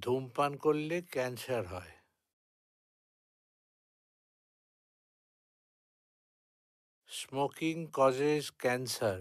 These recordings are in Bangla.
ধূমপান করলে ক্যান্সার হয়। Smoking causes cancer.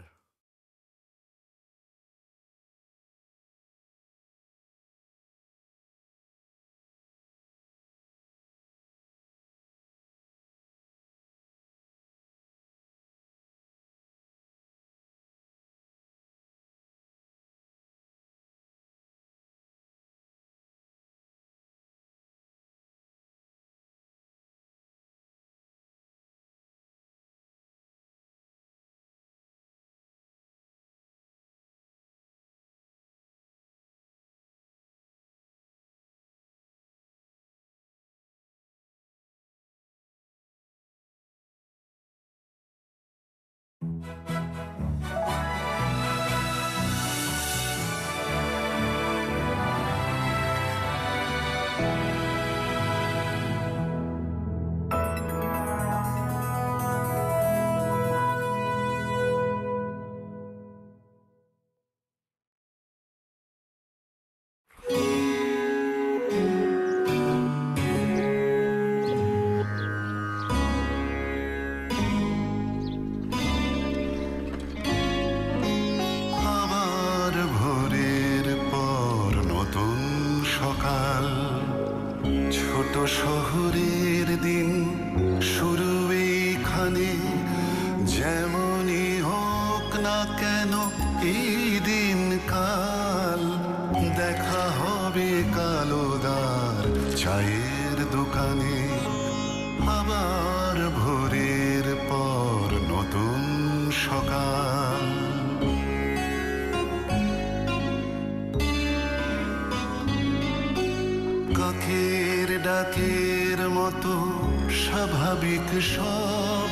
আবার ভোরের পর নতুন সকাল, ছোট শহরের দিন শুরু এইখানে। যেমনই হোক না কেন এই দিন কাল, দেখা হবে কালোদার চায়ের দোকানে। আবার ভোরের পর নতুন সকাল। কাকের ডাকের মতো স্বাভাবিক সব,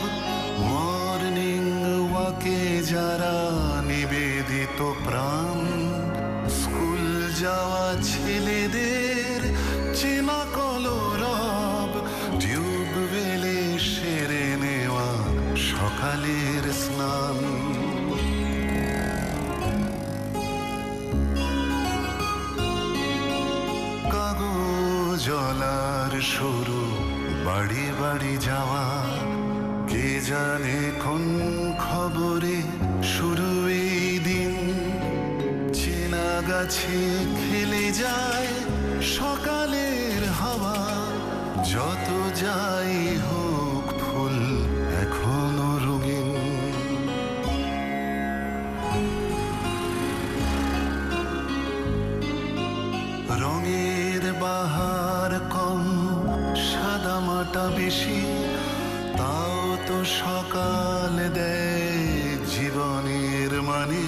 মর্নিং ওয়াকে যারা নিবেদিত প্রাণ। স্কুল যাওয়া ছেলেদের চেনা কলরব, টিউবওয়েলে সেরে নেওয়া সকালের স্নান। জলার শুরু বাড়ি বাড়ি যাওয়া, কে জানে কোন খবরে শুরু এই দিন। চেনা গাছে খেলে যায় সকালের হাওয়া, যত যাই হোক ফুল এখনো রঙিন। রঙের বাহার কম, সাদা মাটা বেশি, তাও তো সকাল দেয় জীবনের মানে।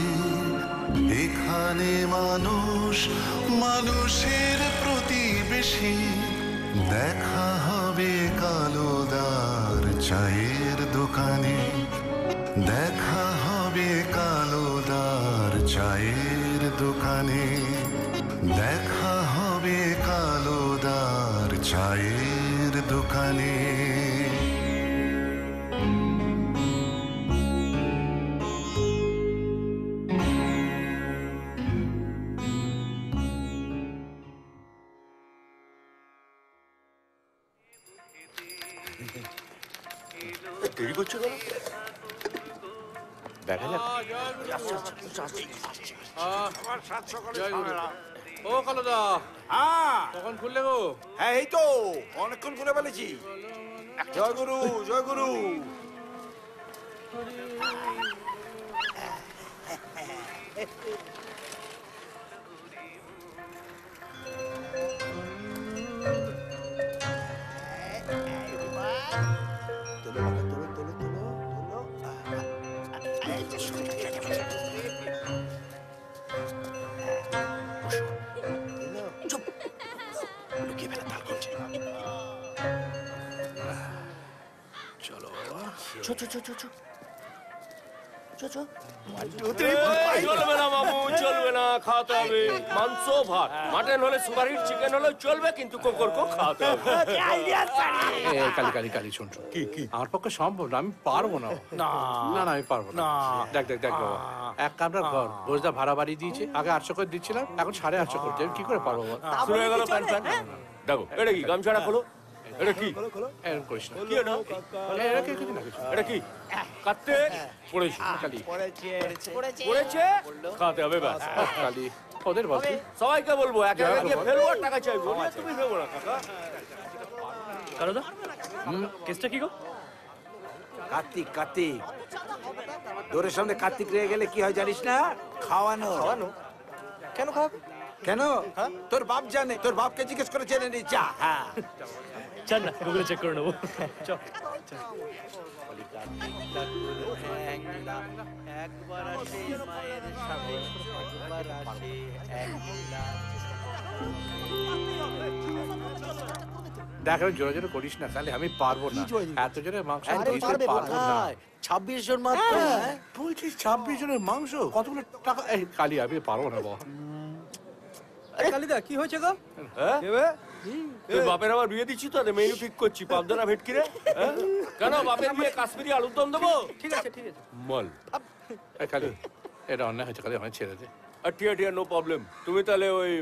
এখানে মানুষ মানুষের প্রতিবেশী, দেখা হবে কালোদার চায়ের দোকানে। দেখা হবে কালোদার চায়ের দোকানে। দেখা হবে কালোদার চায়ের দোকানে। দেরি করছো কেন? দেখা যাক। ও কালোদা, কখন খুললে গো? হ্যাঁ, এই তো অনেকক্ষণ খুলে ফেলেছি। জয় গুরু, জয় গুরু। চলবে না মামু, চলবে না, খাওয়াতে হবে মাংস ভাত, মাটন হলে সুপারহিট, চিকেন হলে চলবে, কিন্তু কোকরকো খাওয়াতে হবে। কালি শোন কি আমার পক্ষে সম্ভব না, আমি পারবো না। না আমি পারবো না। দেখ বাবা, এক কামরা ঘর বোঝদা ভাড়া বাড়ি দিয়েছে, আগে 800 করে দিচ্ছিলাম, এখন 850 করছে, আমি কি করে পারবো বল? শুরু হয়ে গেল প্যান প্যান। দেখো এটা কি, গামছাড়া খোলো। এটা কি? এরকম করিস না। কি এটা? এটা কি কিছু না কিছু। এটা কি? কাটতে পড়েছি, কালি পড়েছে, খাওয়াতে হবে ব্যাস। কালি ওদের বল তুই। সবাইকে বলবো, একে একে গিয়ে ফেলবো আর টাকা চাইবো। তুমি ভেবো না কাকা। কারোদা কেসটা কি গো? কার্তিক তোরের সামনে কার্তিক রয়ে গেলে কি হয় জানিস না? খাওয়ানো। কেন খাওয়াবে? কেন? তোর বাপ জানে, তোর বাপকে জিজ্ঞেস করে জেনে নি যা। হ্যাঁ, চল না গুগলে চেক করে নেবো। চল। দেখ আমি জোরে জোরে করিস না, তাহলে আমি পারবো না। এত জোরে মাংস আমি দিতে পারবো না। 26 জন মাত্র। বলছিস 26 জনের মাংস কতগুলো টাকা? এই কালি আমি পারবো না বাবা। কালিদা কি হয়েছে গো? হ্যাঁ? তোর বাপের আবার বিয়ে দিচ্ছি তো, মেনু ঠিক করছি। পাবদানা ভেটকি রে, কেন বাপের বিয়ে কাশ্মীরি আলুর দম দেবো? ঠিক আছে মল এই কালি এটা অন্যায় হয়েছে, কালি আমায় ছেড়ে দে। আর ঠিক নো প্রবলেম। তুমি তাহলে ওই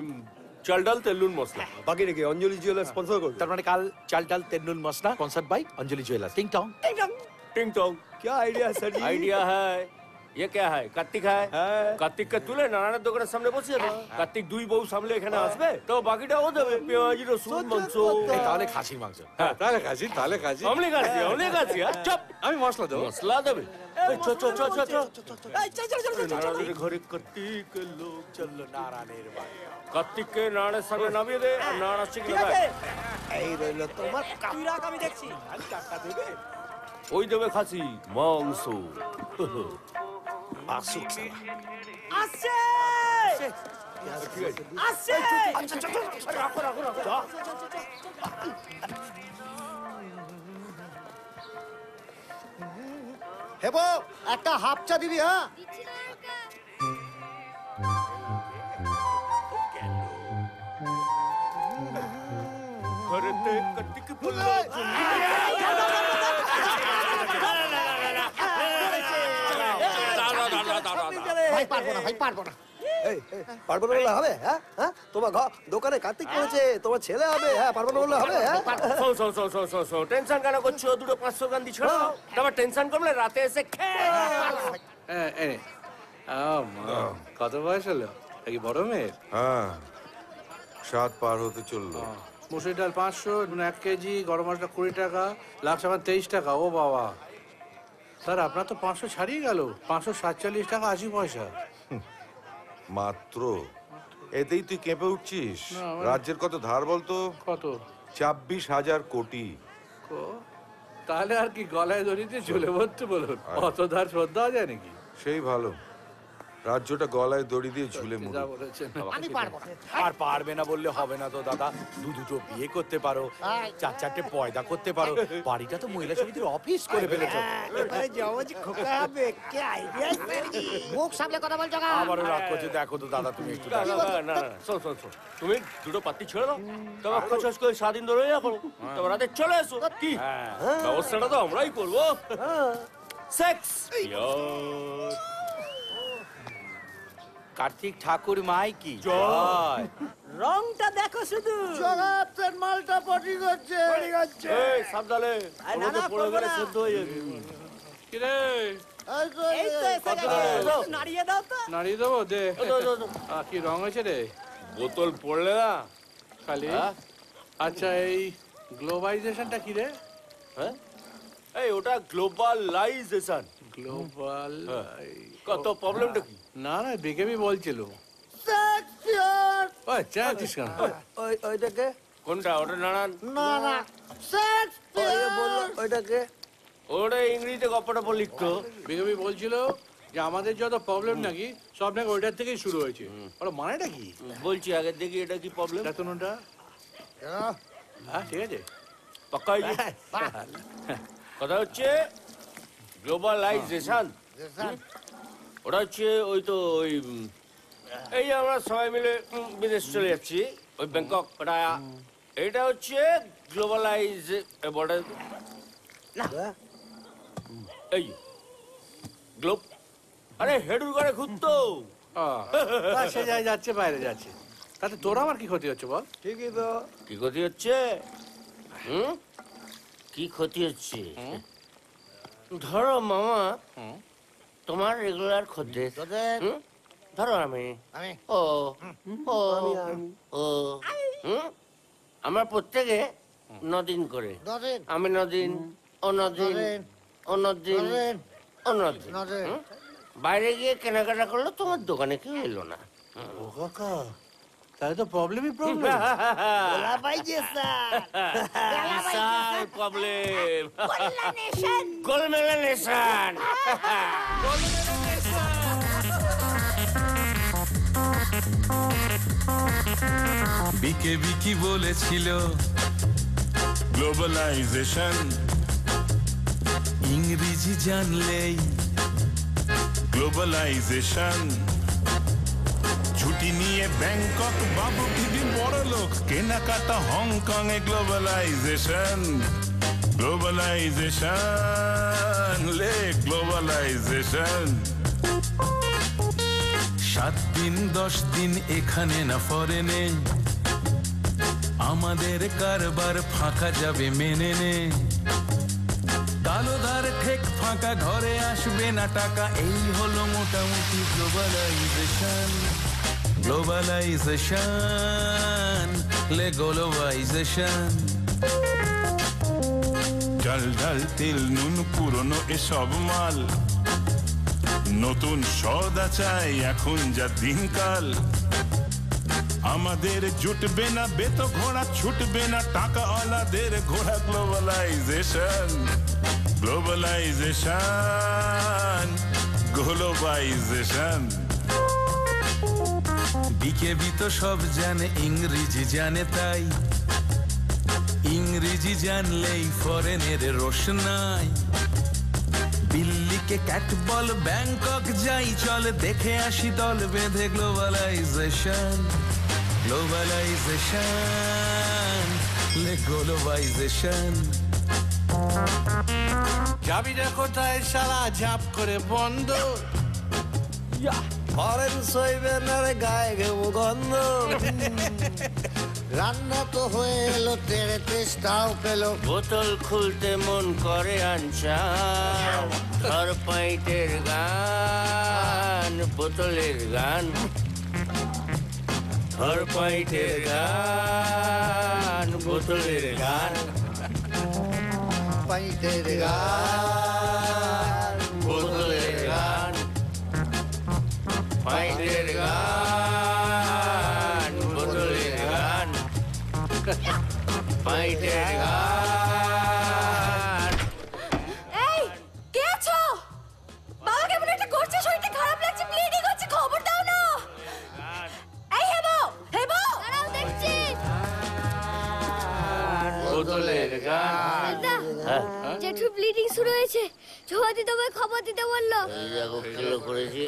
চাল ডাল তেল নুন মশলা। বাকি নাকি অঞ্জলি জুয়েলার্স স্পন্সর করবে? তার মানে কাল চাল ডাল তেল নুন মশলা স্পন্সর্ড বাই অঞ্জলি জুয়েলার্স। টিং টং टिंग टोंग। क्या आइडिया सर जी? आइडिया है, ये क्या है? कार्तिक है। कार्तिक তুলে নারায়ণের দোকানের সামনে বসে যাবে। কার্তিক দুই বউ সামলে এখানে আসবে, তো বাকিটা ও দেবে। পেঁয়াজ, রসুন, মাংস। তাহলে খাসির মাংস। হ্যাঁ তাহলে খাসি। আমলি কাছি, চপ। আমি মশলা দেবো। মশলা দেবে। নারায়ণের ঘরে কার্তিক লোক চললো নারায়ণের বাড়ি। কার্তিককে নারায়ণের সামনে নামিয়ে দে, আর নারায়ণ শিখে দেবে। এই রইল তোমার কামিরাক আমি দেখছি। আমি টাকা দেবে। ওই দেবে খাসি মাংস। আসুক আসছে আসছে হেবো একটা হাফ চা দিবি। হ্যাঁ ঘরেতে কার্তিক বললো ভাই পারবো না, ভাই পারবো না। পারবো না বললে হবে? হ্যাঁ হ্যাঁ তোমার দোকানে কার্তিক পড়েছে, তোমার ছেলে হবে। হ্যাঁ পারবো না বললে হবে? শোন, টেনশন কেন করছো? দুটো 500 গান দিচ্ছ, তারপর টেনশন করলে রাতে এসে কত বয়স হলো? কি বড় মেয়ের? হ্যাঁ, 7 পার হতে চললো। মুসুরি ডাল 500, 1 কেজি, গরম মশলা 20 টাকা, লাখ সাবান 23 টাকা। ও বাবা স্যার, আপনার তো 500 ছাড়িয়ে গেল। 547 টাকা 80 পয়সা। মাত্র এতেই তুই কেঁপে উঠছিস? না, রাজ্যের কত ধার বলতো? কত? 26,000 কোটি। তাহলে আর কি গলায় দড়িতে ঝুলে পড়তে বলুন? অত ধার শোধ দেওয়া যায় নাকি? সেই ভালো, রাজ্যটা গলায় দড়ি দিয়ে ঝুলে যা মরে। বলেছেন। আমি পারবো না। আর পারবে না বললে হবে না তো দাদা। দুটো বিয়ে করতে পারো, 4-4টে পয়দা করতে পারো। বাড়িটা তো মহিলা সমিতির অফিস করে ফেলেছো। মুখ সামলে কথা বলছো গা? আবারও রাগ করছে। দেখো তো দাদা, তুমি একটু না, শোন, তুমি দুটো পাত্তি ছেড়ে দাও, তোমার খোঁজ করে স্বাধীন ধরে যাবো, তোমার রাতে চলে এসো। কি ব্যবস্থাটা তো আমরাই করবো। সেক্স কার্তিক ঠাকুর মাই কি জয়। রংটা দেখো শুধু। মালটা পটি করছে। এই সাবধানে, না, না, পড়ে করবো গেলে না। সেদ্ধ হয়ে যাবে। কি রে? এই তো এসে গেছে। নাড়িয়ে দাও তো। নাড়িয়ে দেবো দে। দাও। কি রং হয়েছে রে? বোতল পড়লে না খালি। হ্যাঁ? আচ্ছা এই গ্লোবালাইজেশনটা কি রে? হ্যাঁ? এই ওটা গ্লোবালাইজেশন। গ্লোবাল কত প্রবলেমটা কি? না বিকেবি বলছিল। ওই চাচ্ছিস কেন? ওইটাকে কোনটা? ওটা নানান। না না বললো ওইটাকে। ওটা ইংরেজিতে গপ্পটা পর লিখতো। বিকেবি বলছিল যে আমাদের যত প্রবলেম নাকি সব নাকি ওইটার থেকেই শুরু হয়েছে। ওটা মানেটা কি? বলছি আগে দেখি এটা কি প্রবলেম। বেতনটা হ্যাঁ ঠিক আছে পাক্কাই কথা হচ্ছে গ্লোবালাইজেশন। ওটা হচ্ছে ওই তো ওই এই যে আমরা সবাই মিলে বিদেশ চলে যাচ্ছি ওই ব্যাংকক ওটা এটা হচ্ছে গ্লোবালাইজ বর্ডার এই গ্লোব আরে হেডুর করে ঘুরতো সে যাই যাচ্ছে বাইরে যাচ্ছে তাতে তোর আমার কি ক্ষতি হচ্ছে বল? ঠিকই তো। কি ক্ষতি হচ্ছে কি ক্ষতি হচ্ছে ধরো মামা তোমার রেগুলার খদ্দের ধরো আমি ও ও ও আমরা প্রত্যেকে 9 দিন করে আমি 9 দিন ও 9 দিন ও 9 দিন ও 9 দিন বাইরে গিয়ে কেনাকাটা করলো তোমার দোকানে কেউ এলো না ও কাকা তাহলে তো প্রবলেমই প্রবলেম। বিশাল প্রবলেম গোলমেলা নেশন বিকে বিকি বলেছিল গ্লোবালাইজেশন ইংরেজি জানলেই গ্লোবালাইজেশন ছুটি নিয়ে ব্যাংকক বাবু বিবি বড় লোক কেনাকাটা হংকং এ গ্লোবালাইজেশন গ্লোবালাইজেশন লে গ্লোবালাইজেশন 7 দিন 10 দিন এখানে না ফরেনে আমাদের কারবার ফাঁকা যাবে মেনে নে কালো ধার ঠেক ফাঁকা ঘরে আসবে না টাকা এই হলো মোটামুটি গ্লোবালাইজেশন গ্লোবালাইজেশন লে গ্লোবালাইজেশন ডাল ডাল তেল নুন পুরনো এসব মাল নতুন সদা চাই এখন যা দিনকাল আমাদের জুটবে না বেতো ঘোড়া ছুটবে না টাকা ওয়ালাদের ঘোড়া গ্লোবালাইজেশন গ্লোবালাইজেশন গ্লোবালাইজেশন বিকেবি তো সব জানে ইংরেজি জানে তাই ইংরেজি জানলেই ফরেনের রোশ নাই দিল্লিকে ক্যাট বল ব্যাংকক যাই চল দেখে আসি দল বেঁধে গ্লোবালাইজেশন গ্লোবালাইজেশন লে গ্লোবালাইজেশন যাবি না কোথায় শালা ঝাপ করে বন্ধ ফরেন সইবে না রে গায়ে ঘেমু গন্ধ রান্না তো হয়ে এলো তেরে তেষ্টাও পেলো বোতল খুলতে মন করে আনচান ধর পাইটের গান বোতলের গান ধর পাইটের গান বোতলের গান পাইতের গান বোতলের গান পাইটের গান বোতলের গান পাইটের গান এই কে আছো বাবা কেমন একটা করছে শরীরটা খারাপ লাগছে ব্লিডিং হচ্ছে খবর দাও না এই হেবো হেবো দাঁড়াও দেখছি বোতলের গান জেঠু ব্লিডিং শুরু হয়েছে ছোয়াদি তোমায় খবর দিতে বললো এই দেখো কিলো করেছি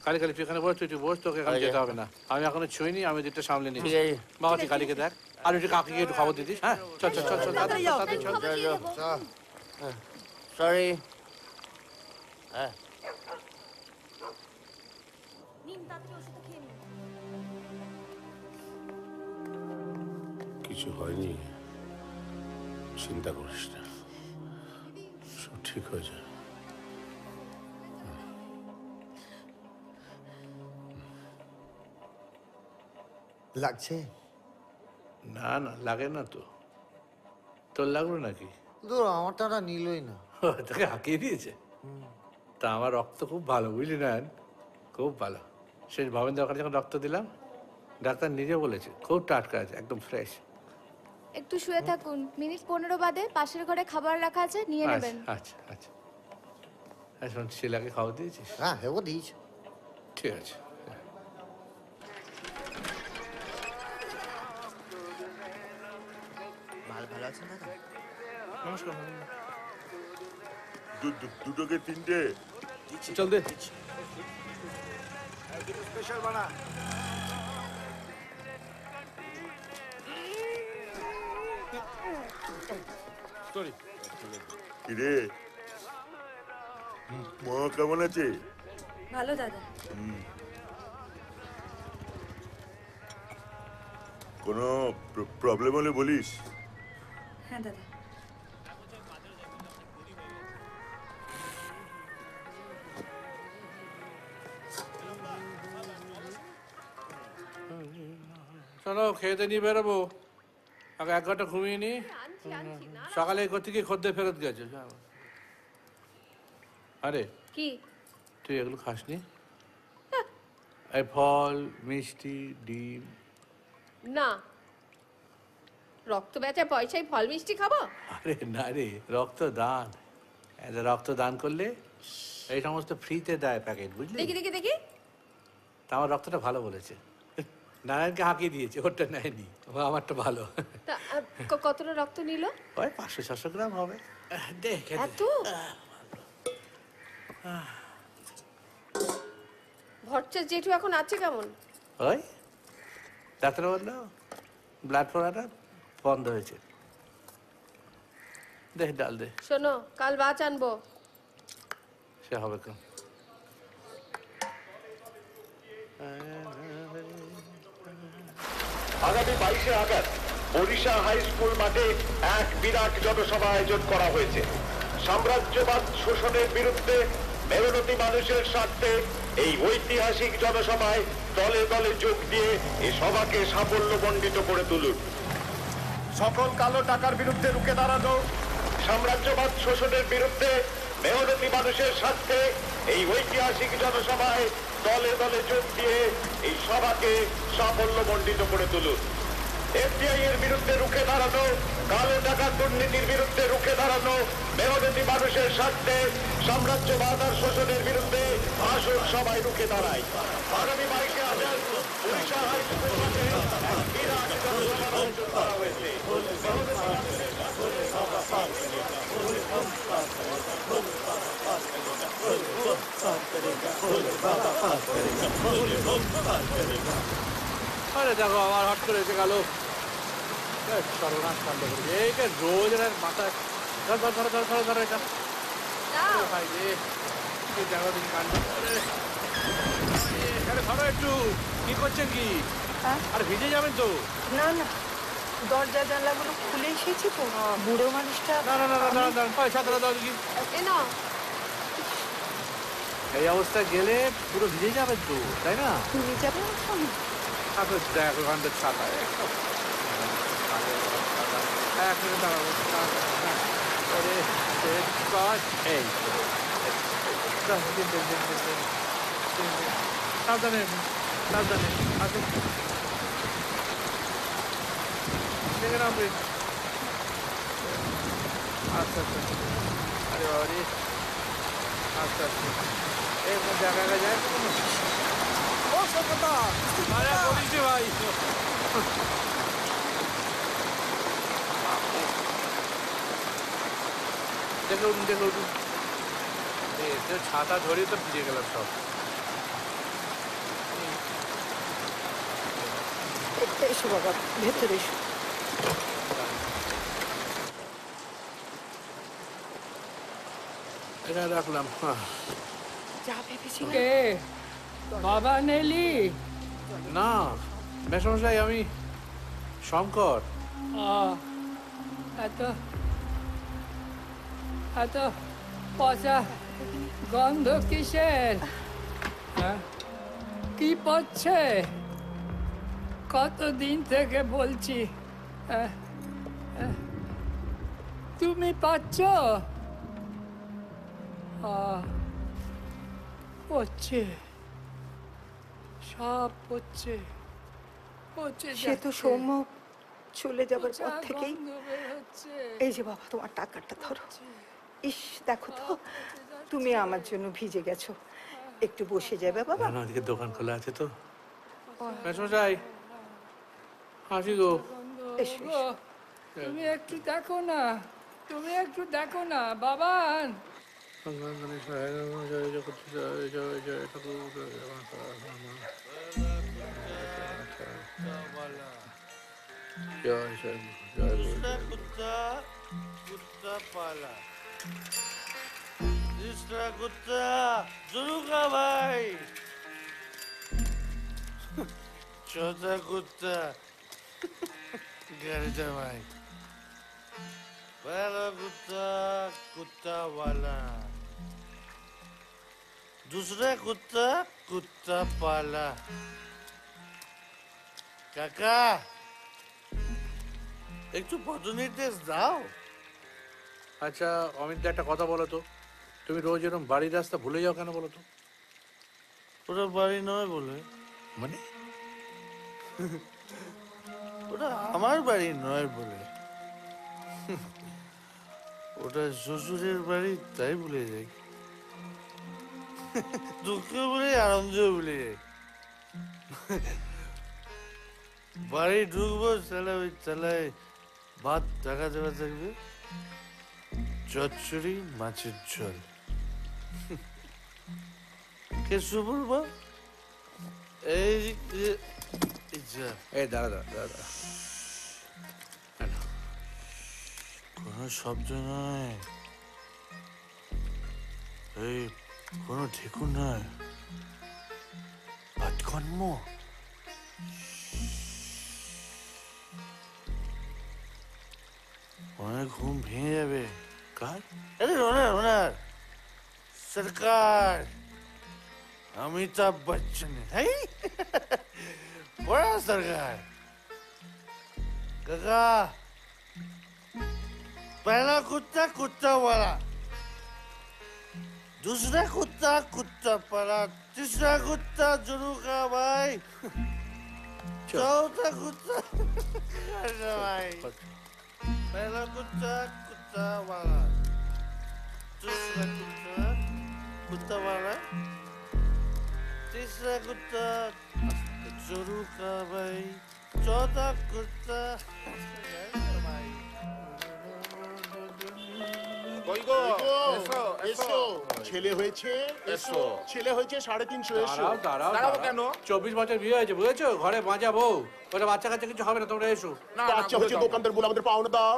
কালি কালি তুই এখানে বস তুই বস তোকে এখানে যেতে হবে না আমি এখনো ছুঁইনি আমি দিকটা সামলে নিচ্ছি বাবা তুই কালিকে দেখ আর একটু কাকিকে একটু খবর দিতিস হ্যাঁ চল চল চল চল তাড়াতাড়ি চল সরি হ্যাঁ কিছু হয়নি চিন্তা করিস না সব ঠিক হয়ে যাবে লাগছে না না লাগে না তো তোর লাগলো নাকি দূর আমার টাটা নিলই না তোকে হাঁকিয়ে দিয়েছে তা আমার রক্ত খুব ভালো বুঝলি না খুব ভালো শেষ ভবেন্দ্র ওখানে যখন রক্ত দিলাম ডাক্তার নিজে বলেছে খুব টাটকা আছে একদম ফ্রেশ একটু শুয়ে থাকুন মিনিট 15 বাদে পাশের ঘরে খাবার রাখা আছে নিয়ে নেবেন আচ্ছা আচ্ছা এখন শিলাকে খাওয়া দিয়েছিস হ্যাঁ হেবো দিয়েছি ঠিক আছে ভালো আছেন দাদা নমস্কার দুটোকে তিনটে চল দে। স্পেশাল বানা। সরি। কিরে মা কেমন আছে? ভালো দাদা। কোনো প্রবলেম হলে বলিস। হ্যাঁ দাদা। চলো খেতে নিয়ে বেরোবো, আগে 1 ঘন্টা ঘুমিয়ে নি। সকালে কোথেকে খদ্দের ফেরত গেছে। আরে কি তুই এগুলো খাসনি? এই ফল, মিষ্টি, ডিম। না, রক্ত বেচা পয়সায় ফল মিষ্টি খাবো? আরে না রে, রক্তদান। রক্তদান করলে এই সমস্ত ফ্রিতে দেয় প্যাকেট, বুঝলি? দেখি দেখি দেখি। তা আমার রক্তটা ভালো বলেছে। নারায়ণকে হাঁকিয়ে দিয়েছে, ওরটা নেয়নি। ও আমারটা ভালো। তা কতটা রক্ত নিল? ওই 500-600 গ্রাম হবে। দেখ এত ভট্টার জেঠু এখন আছে কেমন? ওই ডাক্তার বললো ব্লাড ফ্লোটা বন্ধ হয়েছে। দেখ ডাল দে। শোনো, কাল মাছ আনবো। সে হবে কেন? আগামী 22শে আগস্ট বরিশা হাই স্কুল মাঠে এক বিরাট জনসভা আয়োজন করা হয়েছে। সাম্রাজ্যবাদ শোষণের বিরুদ্ধে মেহনতি মানুষের স্বার্থে এই ঐতিহাসিক জনসভায় দলে দলে যোগ দিয়ে এই সভাকে সাফল্যমণ্ডিত করে তুলুন। সকল কালো টাকার বিরুদ্ধে রুখে দাঁড়ানো, সাম্রাজ্যবাদ শোষণের বিরুদ্ধে মেহনতি মানুষের স্বার্থে এই ঐতিহাসিক জনসভায় দলে দলে যোগ দিয়ে এই সভাকে সাফল্যমণ্ডিত করে তুলুন। এফডিআই এর বিরুদ্ধে রুখে দাঁড়ানো, কালো টাকার দুর্নীতির বিরুদ্ধে রুখে দাঁড়ানো, মেহনতি মানুষের স্বার্থে সাম্রাজ্যবাদ আর শোষণের বিরুদ্ধে আসুন সবাই রুখে দাঁড়ায়। আগামী 22শে আগস্ট বরিশা হাই স্কুল মাঠে এক বিরাট জনসভার আয়োজন করা হয়েছে। আরে দেখো আমার হট করে এসে গেল। সর্বনাশ কাণ্ড করেছে। এইটা রোজ এর মাথায় ধর ধর ধর ধর ধর ধর এটা। ভাই রে, কি দেখো তুমি কাণ্ড। এখানে ধরো একটু। কি করছেন কি? আর ভিজে যাবেন তো। না না, দরজা জানলাগুলো খুলে এসেছি তো। বুড়ো মানুষটা। না না না না না, ছাতাটা দাও দেখি। এই অবস্থায় গেলে পুরো ভিজে যাবেন তো, তাই না? তুমি যাবে না? দেখো ওখানটা ছাতা। 1 মিনিট দাঁড়াবো। এই সাবধানে সাবধানে আসুন। দেখে নাও প্লিজ। আচ্ছা আচ্ছা। আরে বাবারি, আচ্ছা আচ্ছা। এই জায়গা যায় ও সত্যতা, আরে বলিস ভাই। দেখে উঠুন দেখে উঠুন। ছাতা ধরে তো ভিজে গেলাম সব। এসো বাবা, ভেতরে এসো। এটা রাখলাম। যা ভেবেছি। বাবা নেলি? না মেসমশাই, আমি শঙ্কর। এত এত পচা গন্ধ কিসের? কি পচ্ছে? কতদিন থেকে বলছি। তুমি পাচ্ছ? পচ্ছে, সব পচ্ছে। সে তো সৌম্য চলে যাবার পর থেকেই। এই যে বাবা, তোমার টাকাটা ধরো। ইস, দেখো তো, তুমি আমার জন্য ভিজে গেছো। একটু বসে যাবে বাবা? না, ওদিকে দোকান খোলা আছে তো। মেসমশাই হাসি গো। তুমি একটু দেখো না, তুমি একটু দেখো না বাবান। दूसरा कुत्ता कुत्ता पाला तीसरा कुत्ता जुनू का भाई चौथा कुत्ता गर्दा भाई पहला कुत्ता कुत्ता वाला दूसरा कुत्ता कुत्ता पाला काका একটু পদনির্দেশ দাও। আচ্ছা অমিত একটা কথা বলো তো, তুমি রোজ এরকম বাড়ির রাস্তা ভুলে যাও কেন বলো তো? ওটা বাড়ি নয় বলে, মানে ওটা আমার বাড়ি নয় বলে, ওটা শ্বশুরের বাড়ি তাই ভুলে যাই, দুঃখ বলে আনন্দ ভুলে যাই। বাড়ি ঢুকবো তাহলে ওই তালায় ভাত টাকা দেওয়া থাকবে, চচ্চড়ি মাছের ঝোল। কে শুভ এই এই দাঁড়া দাঁড়া দাঁড়া, কোনো শব্দ নয়, এই কোনো ঠেকুন নয়, ভাতকর্ম। অনেক ঘুম ভেঙে যাবে। কার? আরে ওনার ওনার সরকার অমিতাভ বচ্চন। হ্যাঁ বড়া সরকার। কাকা पहला कुत्ता कुत्ता वाला, दूसरा कुत्ता कुत्ता पाला, तीसरा कुत्ता जुनू का भाई, चौथा कुत्ता भाई, पहला कुत्ता कुत्ता वाला, दूसरा कुत्ता कुत्ता वाला, तीसरा कुत्ता जुनू का भाई, चौथा कुत्ता भाई। ছেলে হয়েছে, এসো। ছেলে হয়েছে 350, এসো। দাঁড়াও দাঁড়াবো কেন? 24 বছর বিয়ে হয়েছে বুঝেছো, ঘরে বাঁচা বউ, ওটা বাচ্চা কাচ্চা কিছু হবে না, তোমরা এসো। বাচ্চা হচ্ছে দোকানদার বলে আমাদের পাওনা দাও।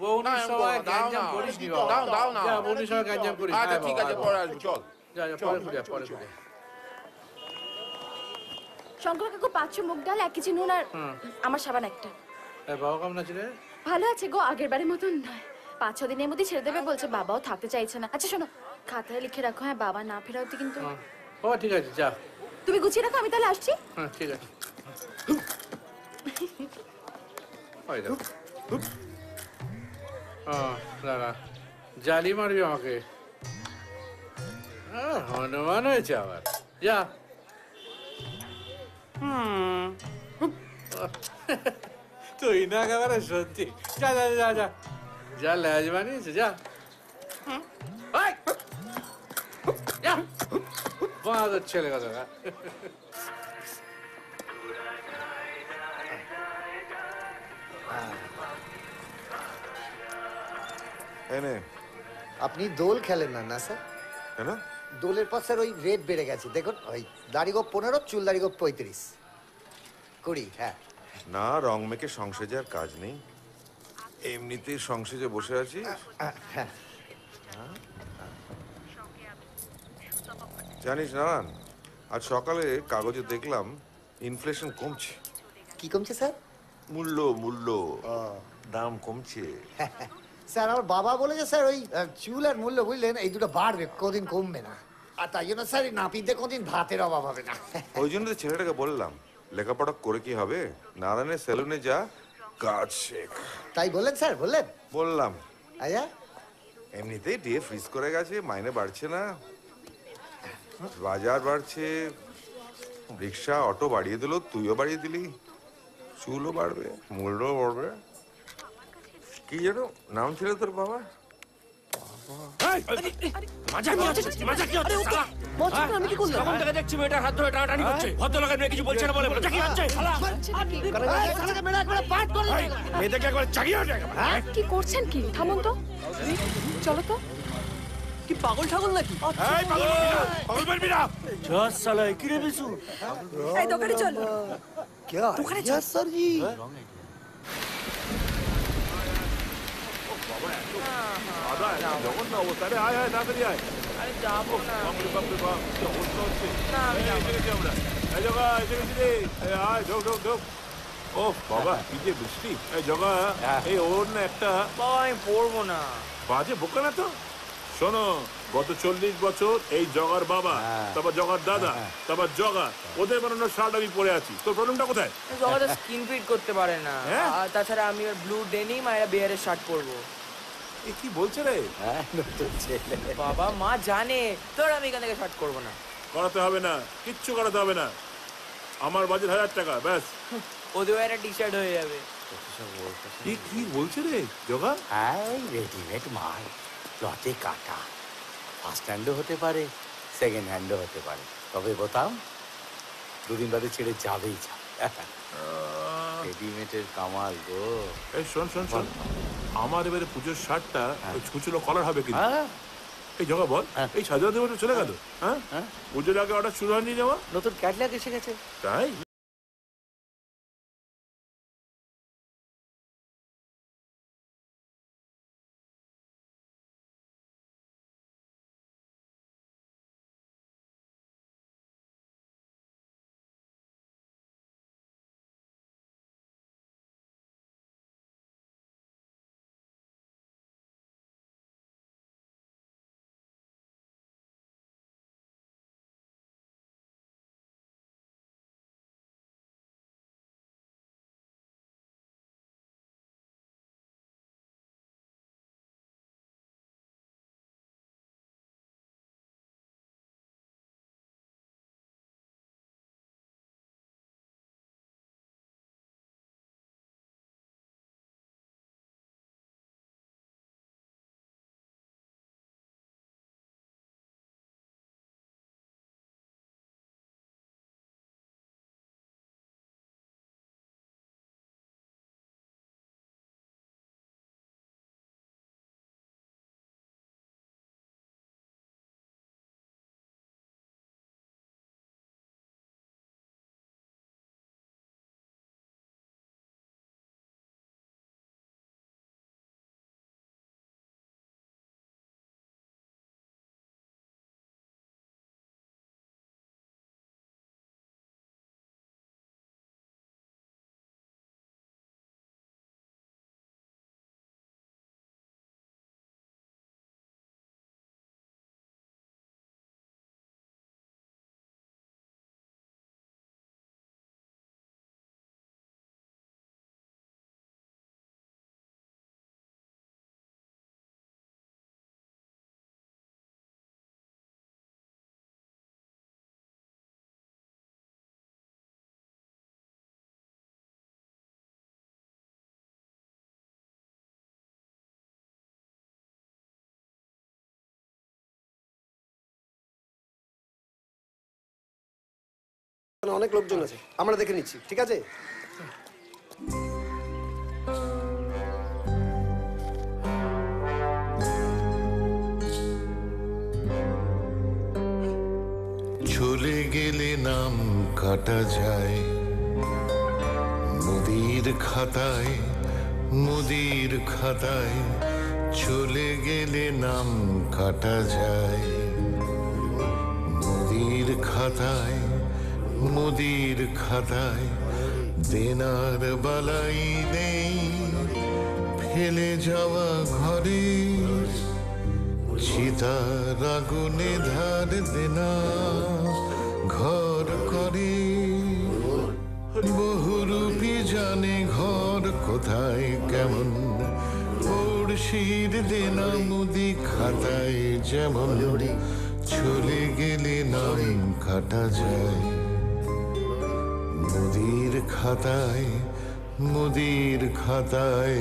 বউনির সবাই গ্যাঞ্জাম করিস নি বাবা। দাও না। যা বউনির সবাই গ্যাঞ্জাম করিস। আচ্ছা ঠিক আছে, পরে আসবো, চল। যা যা পরে ঘুরে পরে ঘুরে। শঙ্কর কাকু 500 মুগ ডাল, 1 কেজি নুন আর আমার সাবান একটা। এই বাবা কেমন আছে রে? ভালো আছে গো, আগের বারের মতন নয়। 5-6 দিনের মধ্যে ছেড়ে দেবে বলছে, বাবাও থাকতে চাইছে না। আচ্ছা শোনো, খাতায় লিখে রাখো, হ্যাঁ বাবা না ফেরাতে কিন্তু। ও ঠিক আছে, যা তুমি গুছিয়ে রাখো, আমি তাহলে আসছি। হ্যাঁ ঠিক আছে। ওই দেখো, দাঁড়া, জালি মারবি আমাকে? হনুমান হয়েছে আবার, যা। তুই না একেবারে সত্যি, যা যা যা যা যা, ল্যাজ বানিয়েছে, যা বাঁদর ছেলে কথা। আপনি দোল খেলেন না? না স্যার। কেন? দোলের পর স্যার ওই রেট বেড়ে গেছে, দেখুন ওই দাড়িগোপ 15, চুল দাড়িগোপ 35, 20। হ্যাঁ না, রং মেখে সংসেজে আর কাজ নেই, এমনিতেই সংসেজে বসে আছি। হ্যাঁ জানিস নারায়ণ, আজ সকালে কাগজে দেখলাম ইনফ্লেশন কমছে। কি কমছে স্যার? মূল্য মূল্য দাম কমছে। স্যার আমার বাবা বলেছে স্যার ওই চুল আর মূল্য বুঝলেন, এই দুটো বাড়বে, কোনদিন কমবে না। আর তাই জন্য স্যার নাপিতে কোনদিন ভাতের অভাব হবে না। ওই জন্য তো ছেলেটাকে বললাম, লেখাপড়া করে কি হবে, নারায়ণের সেলুনে যা, কাজ শেখ। তাই বললেন স্যার? বললেন? বললাম। আচ্ছা, এমনিতেই ডিএ ফ্রিজ করে গেছে, মাইনে বাড়ছে না, বাজার বাড়ছে, রিক্সা অটো বাড়িয়ে দিল, তুইও বাড়িয়ে দিলি, চুলও বাড়বে, মূল্যও বাড়বে। কি যেন নাম ছিল তোর বাবা? আমি কি করলাম? তখন থেকে দেখছি মেয়েটার হাত ধরে টানাটানি করছে, ভদ্রলোকের মেয়ে কিছু বলছে না বলে মজা কি হচ্ছে? কি করছেন কি? থামুন তো, চলো তো। কি পাগল ঠাগল নাকি? পাগল মারবি না। চল শালা কি রে বিশু? এই দোকানে চল। क्या দোকানে চল सर जी যখন না অবস্থা আরে আয় আয় তাড়াতাড়ি আয়। আরে যাবো না বাপরে বাপরে বাপ কি অবস্থা হচ্ছে। না আমি এই, যাবো এসে গেছি আমরা। এই জগা এসে গেছি রে। এই, আয় ঢোক ঢোক ঢোক। ও বাবা কি যে বৃষ্টি। এই জগা এই ওর না একটা বাবা আমি পড়বো না। বাজে বোকা না তো। শোনো গত 40 বছর এই জগার বাবা তারপর জগার দাদা তারপর জগা ওদের বানানো শার্ট আমি পরে আছি। তোর প্রবলেমটা কোথায়? জগাটা স্কিন ফিট করতে পারে না। হ্যাঁ? আর তাছাড়া আমি ওর ব্লু ডেনিম আর একটা বিয়ারের শার্ট পরবো। এ কি বলছে রে? বাবা মা জানে তোর আমি এখান থেকে শার্ট করবো না। করাতে হবে না, কিচ্ছু করাতে হবে না। আমার বাজেট 1000 টাকা ব্যাস। ওদের একটা টি শার্ট হয়ে যাবে। এ কি বলছে রে জগা? হ্যাঁ রেডিমেড মাল, লটে কাটা, ফার্স্ট হ্যান্ডও হতে পারে, সেকেন্ড হ্যান্ডও হতে পারে, তবে বোতাম দুদিন বাদে ছেড়ে যাবেই যা। রেডিমেডের কামাল গো। এই শোন শোন শোন, আমার এবারে পুজোর শার্টটা ওই ছুঁচুলো কলার হবে কিন্তু। এই জগা বল, এই সাজা দেবটা চলে গেল। হ্যাঁ পুজোর আগে অর্ডার শুরু হয়নি যাওয়া? নতুন ক্যাটলগ এসে গেছে। তাই? অনেক লোকজন আছে, আমরা দেখে নিচ্ছি, ঠিক আছে? চলে গেলে নাম কাটা যায় মুদির খাতায়, মুদির খাতায় চলে গেলে নাম কাটা যায় মুদির খাতায়, মুদির খাতায় দেনার বালাই নেই ফেলে যাওয়া ঘরে চিতার আগুনে ধার দেনা ঘর করে বহুরূপী জানে ঘর কোথায় কেমন পড়শির দেনা মুদি খাতায় যেমন চলে গেলে নাম কাটা যায় মুদির খাতায়, মুদির খাতায়।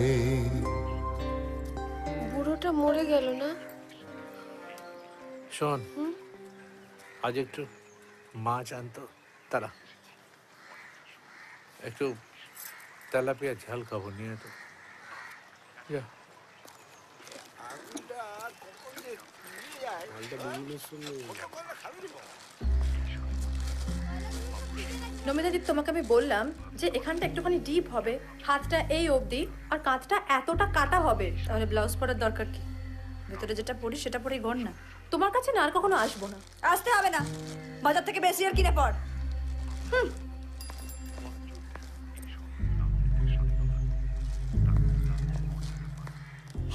বুড়োটা মরে গেল না? শোন, আজ একটু মাছ আনতো তারা, একটু তেলাপিয়া ঝাল খাবো, নিয়ে তো যা। নমিতাদি, তোমাকে আমি বললাম যে এখানটা একটুখানি ডিপ হবে, হাতটা এই অবধি, আর কাঁধটা এতটা কাটা হবে। তাহলে ব্লাউজ পরার দরকার কি? ভেতরে যেটা পরি সেটা পরেই ঘর না। তোমার কাছে না আর কখনো আসবো না। আসতে হবে না, বাজার থেকে বেশি আর কিনে পড়।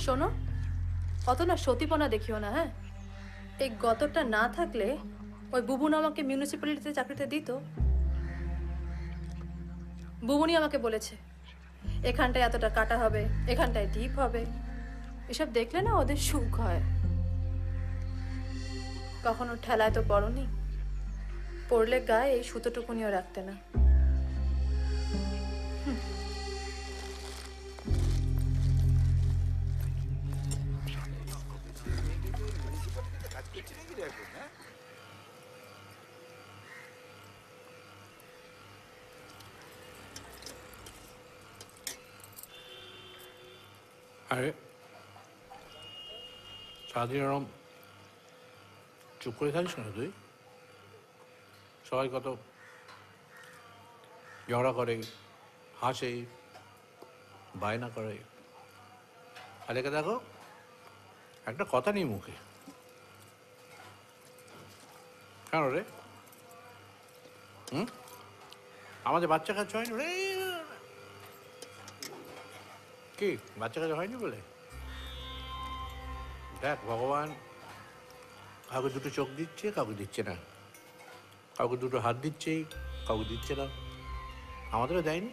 শোনো, অত না সতীপনা দেখিও না, হ্যাঁ? এই গতরটা না থাকলে ওই বুবুন আমাকে মিউনিসিপ্যালিটিতে চাকরিতে দিত। বুবুনি আমাকে বলেছে এখানটায় এতটা কাটা হবে, এখানটায় ডিপ হবে। এসব দেখলে না ওদের সুখ হয়। কখনো ঠেলায় তো পড়নি, পড়লে গায়ে এই সুতোটুকুনিও রাখতে না। আরে সারাদিন এরম চুপ করে থাকিস না তুই? সবাই কত ঝগড়া করে, হাসে, বায়না করে, আর একে দেখো একটা কথা নেই মুখে। কেন রে? আমাদের বাচ্চা কাচ্চা হয়নি রে? কি বাচ্চা কাচ্চা হয়নি বলে? দেখ, ভগবান কাউকে দুটো চোখ দিচ্ছে, কাউকে দিচ্ছে না, কাউকে দুটো হাত দিচ্ছে, কাউকে দিচ্ছে না, আমাদেরও দেয়নি।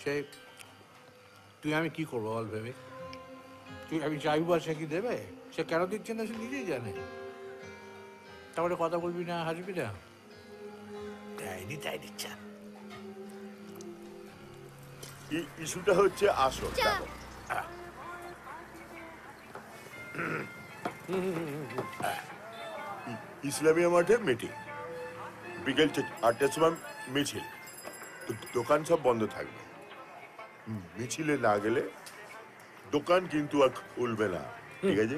সে তুই আমি কি করবো বল ভেবে? তুই আমি চাইবো আর সে কি দেবে? সে কেন দিচ্ছে না সে নিজেই জানে। তারপরে কথা বলবি না, হাসবি না? দেয়নি, তাই দিচ্ছে। ইস্যুটা হচ্ছে আসল। ইসলামিয়া মাঠে মিটিং, বিকেল 8টার সময় মিছিল। দোকান সব বন্ধ থাকবে। মিছিলে না গেলে দোকান কিন্তু আর খুলবে না, ঠিক আছে?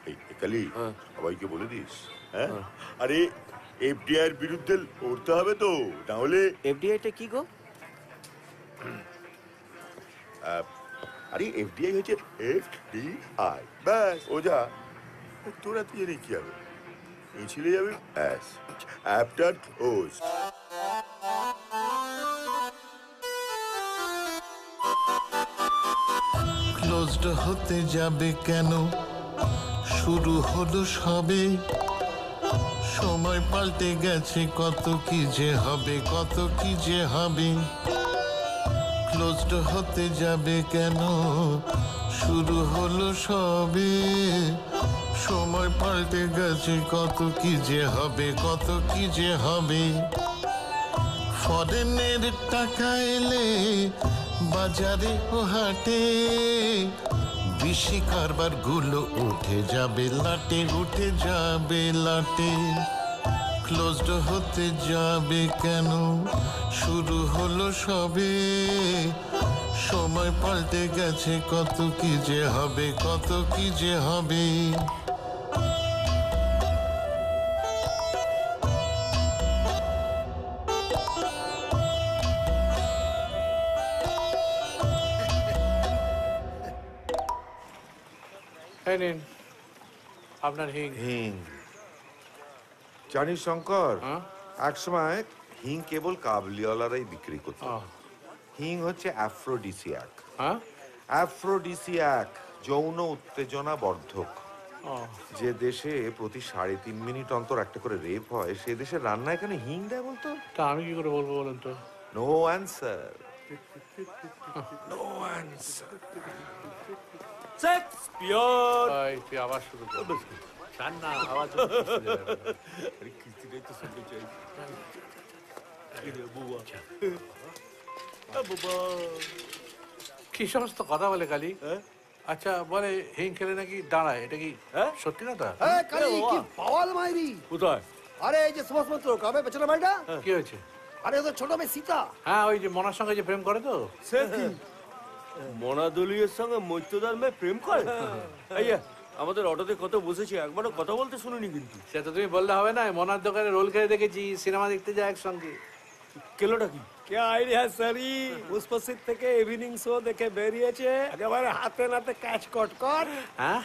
এই কালি সবাইকে বলে দিস। হ্যাঁ, আরে এফডিআই এর বিরুদ্ধে লড়তে হবে তো, তাহলে। এফডিআইটা কি গো? আরে এফডিআই হচ্ছে এফডিআই, ব্যাস ওজা। তোরা তুই জানি কি হবে? মিছিলে যাবে, ব্যাস অ্যাপটার ওজ। ক্লোজড হতে যাবে কেন, শুরু হলো সবে। সময় পাল্টে গেছে, কত কি যে হবে, কত কি যে হবে। ক্লোজড হতে যাবে কেন, শুরু হলো সবে। সময় পাল্টে গেছে, কত কি যে হবে, কত কি যে হবে। ফরেনের টাকা এলে বাজারে ও হাটে, বেশি কারবার গুলো উঠে যাবে লাটে, উঠে যাবে লাটে। ক্লোজড হতে যাবে কেন, শুরু হলো সবে। সময় পাল্টে গেছে, কত কি যে হবে, কত কি যে হবে। এই নিন আপনার হিং। হিং জানিস শঙ্কর, এক সময় হিং কেবল কাবলিওয়ালারাই বিক্রি করত। হিং হচ্ছে অ্যাফ্রোডিসিয়াক। অ্যাফ্রোডিসিয়াক, যৌন উত্তেজনা বর্ধক। যে দেশে প্রতি 3.5 মিনিট অন্তর একটা করে রেপ হয়, সে দেশের রান্না এখানে হিং দেয় বলতো। তা আমি কি করে বলবো বলেন তো? No answer, no answer. Shakespeare. এই তুই আবার শুরু কর। রান্না আওয়াজ কিস্তিটাই তো শুনতে চাই। কি সমস্ত কথা বলে কালি? আচ্ছা বলে হিং খেলে নাকি দাঁড়ায়, এটা কি সত্যি কথা? কি পাওয়াল মাইরি কোথায়? আরে এই যে সুভাষপত্র কবে পেছনে বাড়িটা কি হয়েছে? আরে ওদের ছোট মেয়ে সীতা। হ্যাঁ, ওই যে মনার সঙ্গে যে প্রেম করে তো। সে কি? মনাদুলির সঙ্গে মৈত্রদার মেয়ে প্রেম করে? আইয়া আমাদের অটোতে কত বসেছি, একবারও কথা বলতে শুনিনি কিন্তু। সে তো তুমি বললে হবে না, মনার দোকানে রোল খেয়ে দেখেছি, সিনেমা দেখতে যায় একসঙ্গে। কেলোটা কি? কে আইডিয়া সারি উপস্থিত থেকে ইভিনিং শো দেখে বেরিয়েছে, একেবারে হাতে নাতে ক্যাচ কট কর। হ্যাঁ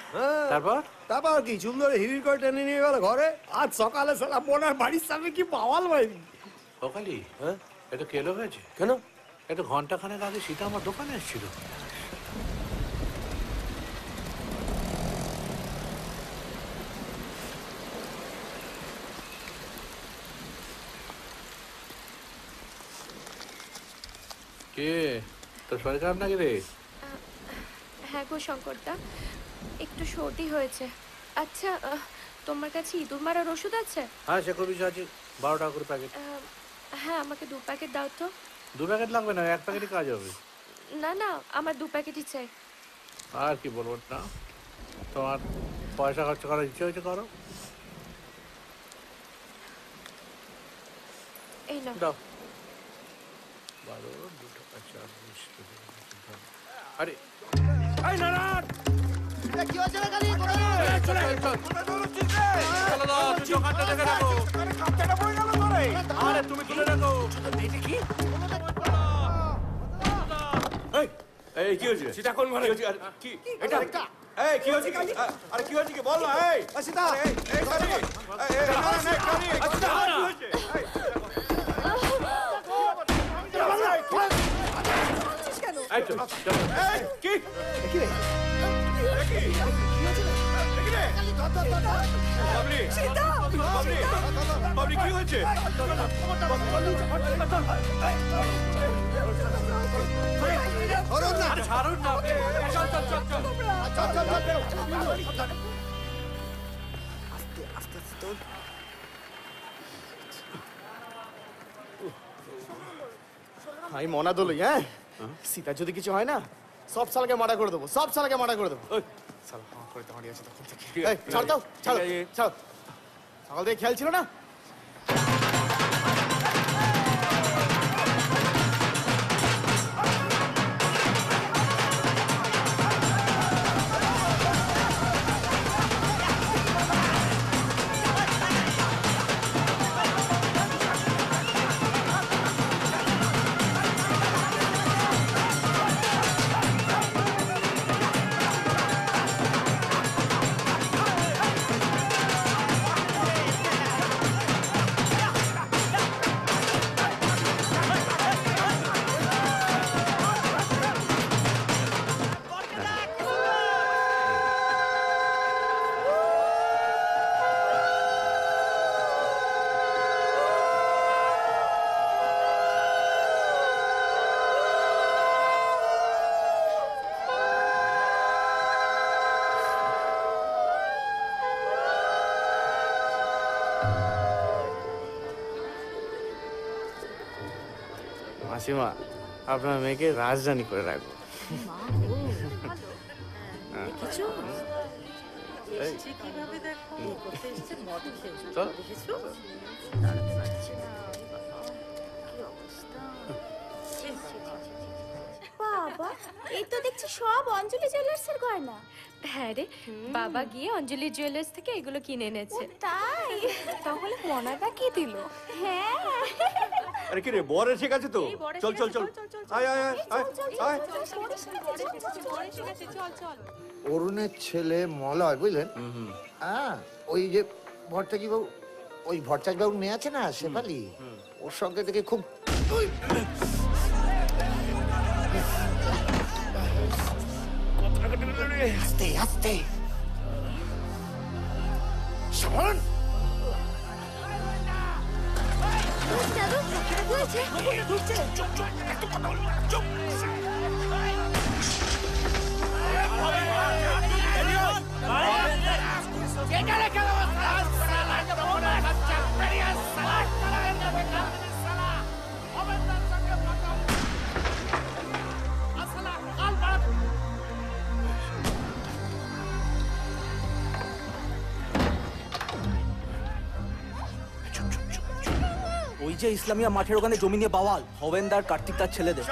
তারপর তারপর কি চুল ধরে হিরির করে টেনে নিয়ে গেল ঘরে। আজ সকালে সালা বোনার বাড়ির সামনে কি পাওয়াল ভাই। ওকালি হ্যাঁ এটা কেলো হয়েছে কেন? এটা ঘন্টাখানেক আগে সীতা আমার দোকানে এসেছিল। কে তোর শরীর খারাপ নাকি রে? হ্যাঁ গো শঙ্করদা, একটু সর্দি হয়েছে। আচ্ছা তোমার কাছে ইঁদুর মারার ওষুধ আছে? হ্যাঁ সে খুবই আছে, 12 টাকা করে প্যাকেট। হ্যাঁ আমাকে 2 প্যাকেট দাও তো। 2 প্যাকেট লাগবে না, 1 প্যাকেটই কাজ হবে। না না আমার 2 প্যাকেটই চাই। আর কি বলবো না, তোমার পয়সা খরচ করার ইচ্ছে হয়েছে করো। এই নাও। দাও 12 2 টাকা 40 টাকা। আরে এই নারায়ণ কি হয়েছে রে কালি? চল চলো দাও, তুই দোকানটা দেখে রাখো। কাপটা পড়ে গেল ধরে। আরে তুমি তুলে রাখো। এটা কি? এই কি হয়েছে? সীতা কোন ঘরে? কি এটা? এই কি হয়েছে? আরে কি হয়েছে কি বল না। এই সীতা, এই কালি, এই নারায়ণ, এই কালি, সীতা কি হয়েছে? এই তো এই কি কি রে? কি হয়েছে? কি রে? বাবলি সীতা, বাবলি বাবলি কি হয়েছে? ধরুন না, ছাড়ুন না। চল চল চল চল চল চল চল। আমি মনা দলই। হ্যাঁ সীতা যদি কিছু হয় না সব সালকে মারা করে দেবো, সব সালকে মারা করে দেবো। সালা হাঁ করে দাঁড়িয়ে আছে তখন থেকে। এই ছাড় দাও, ছাড় ছাড়। সকাল থেকে খেয়াল ছিল না? মাসিমা, আপনার মেয়েকে রাজধানী করে রাখবো। বাবা এই তো দেখছি সব অঞ্জলি জুয়েলার্সের গয়না। হ্যাঁ রে, বাবা গিয়ে অঞ্জলি জুয়েলার্স থেকে এগুলো কিনে এনেছে। তাই? তাহলে মনাদা কি দিল? হ্যাঁ। আরে কি রে, বর এসে গেছে তো। চল চল চল, আয় আয় আয় আয়। অরুণের ছেলে মলয়, বুঝলেন? হ্যাঁ ওই যে ভট্টাচার্য বাবু, ওই ভট্টাচার্য বাবু মেয়ে আছে না শেফালি, ওর সঙ্গে থেকে খুব আস্তে আস্তে শোন। ওই যে ইসলামিয়া মাঠের ওখানে জমি নিয়ে বাওয়াল হবেনদার কার্তিক তার ছেলেদের।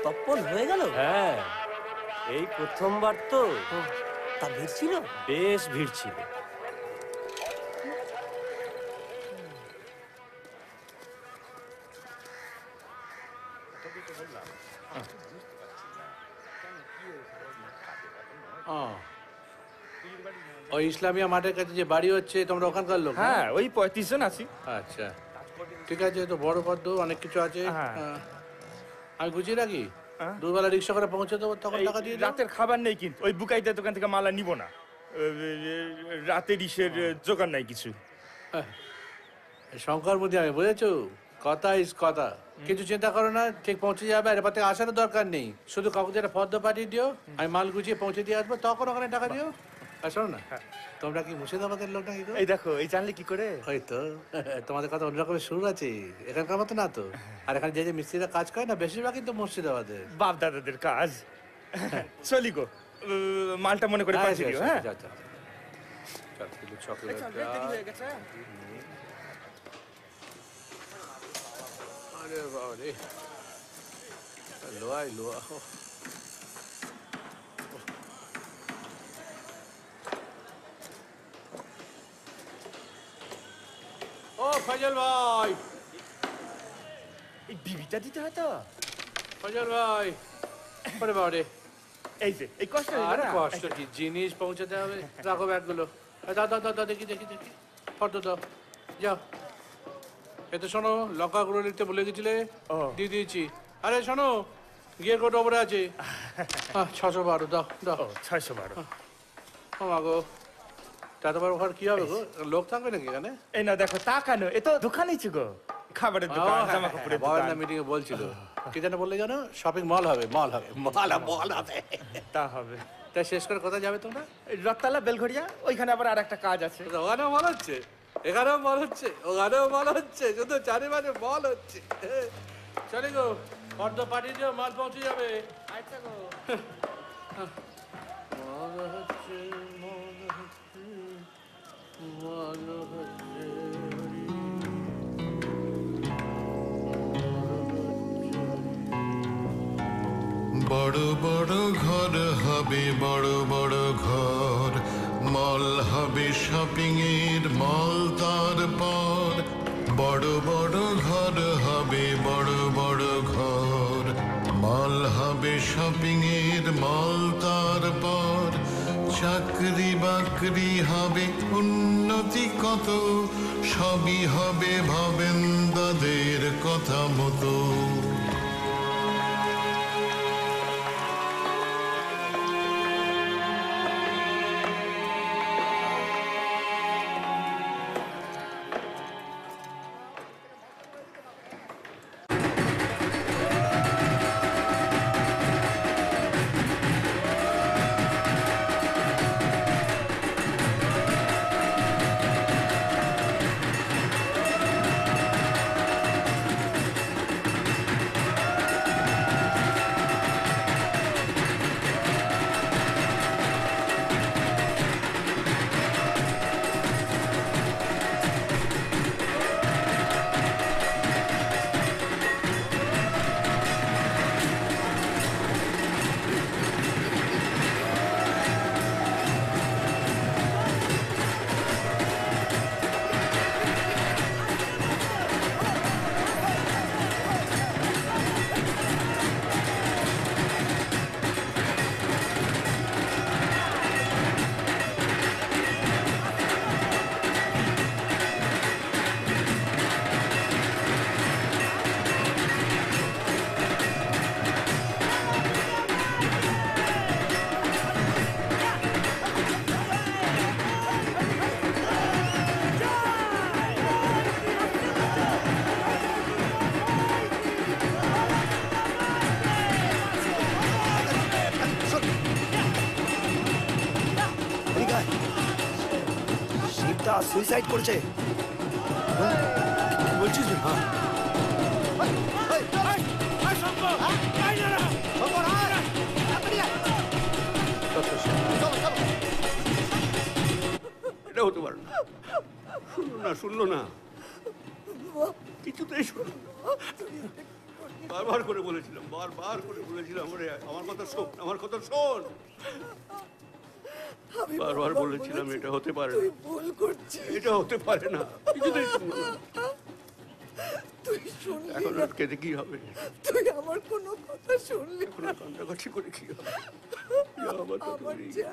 তপন হয়ে গেল? হ্যাঁ, এই প্রথমবার তো। তা ভিড় ছিল? বেশ ভিড় ছিল। ওই ইসলামিয়া মাঠের কাছে যে বাড়ি হচ্ছে তোমরা ওখানকার লোক? হ্যাঁ, ওই 35 জন আছি। আচ্ছা, ঠিক আছে, তো বড় পদ্ম অনেক কিছু আছে। আমি গুছিয়ে রাখি, দুবেলা রিক্সা করে পৌঁছে দেবো, তখন টাকা দিয়ে দাও। রাতের খাবার নেই কিন্তু, ওই বুকাইতে দোকান থেকে মালা নিব না। রাতের ইসের জোগান নাই কিছু। শঙ্কর মুদি আমি, বুঝেছো? কথা ইস কথা, কিছু চিন্তা করো না, ঠিক পৌঁছে যাবে। আর এবার থেকে আসারও দরকার নেই, শুধু কাউকে একটা পদ্ম পাঠিয়ে দিও, আমি মাল গুছিয়ে পৌঁছে দিয়ে আসবো, তখন ওখানে টাকা দিও। আর শোনো না, তোমরা কি মুর্শিদাবাদের লোক নাকি? এই দেখো, এই জানলে কি করে? ওই তো, তোমাদের কথা অন্যরকমের সুর আছে, এখানকার মতো না তো। আর এখানে যে যে মিস্ত্রিরা কাজ করে না, বেশিরভাগই তো মুর্শিদাবাদের বাপ দাদাদের কাজ। চলি গো, মালটা মনে করে পাঠিয়ে দিও। হ্যাঁ, চকলেট আরে বাবা রে, লোয়াই লোয়া। ও ফজল ভাই, এই বিবিটা দিতে হয় তো। ফজল ভাই, আরে বাবা রে, এই যে এই কষ্ট। আরে কষ্ট কি, জিনিস পৌঁছাতে হবে। রাখো ব্যাগগুলো, দাও দাও দাও, দেখি দেখি দেখি, ফটো দাও, যাও। এতে শোনো, লঙ্কা গুঁড়ো লিখতে ভুলে গেছিলে, দিয়ে দিয়েছি। আরে শোনো, গিয়ে কোট ওপরে আছে, 612 দাও দাও। 612। ও মা গো, এতবার ওখানে কি হবে গো? লোক থাকবে নাকি এখানে? এই না দেখো, তা কেন? এ তো দোকানই ছিল, খাবারের দোকান, জামা কাপড়ের দোকান। মিটিং এ বলছিল, কি যেন বললে জানো? শপিং মল হবে, মল হবে, মল হবে। তা হবে। তাই শেষ করে কোথায় যাবে তোমরা? রথতলা, বেলঘড়িয়া, ওইখানে আবার আর একটা কাজ আছে। ওখানেও মল হচ্ছে, এখানেও মল হচ্ছে, ওখানেও মল হচ্ছে, শুধু চারিবারে মল হচ্ছে। চলে গো, ফর্দ পাঠিয়ে দিও, মাল পৌঁছে যাবে। আচ্ছা গো। মল হচ্ছে, মল হচ্ছে, মল হচ্ছে। বড় বড় ঘর হবে, বড় বড় ঘর, মল হবে শপিং এর, মল তারপর। বড় বড় ঘর হবে, বড় বড় ঘর, মল হবে শপিং এর, মল তারপর। চাকরি বাকরি হবে, উন্নতি কত, সবই হবে ভাবেন দাদের কথা মতো। সুইসাইড করেছে। বলছিস হ্যাঁ এটা হতে পারে না। শুনলো না কিছুতেই শুনলো না। বারবার করে বলেছিলাম ওরে আমার কথা শোন, আমার কথা শোন। বারবার বলেছিলাম এটা হতে পারে না, ভুল করছিস, এটা হতে পারে না, কিছুতেই শুনলো না। এখন আর কেঁদে কি হবে? তুই আমার কোনো কথা শুনলি এখন আর কান্নাকাটি করে কি হবে? আমার যা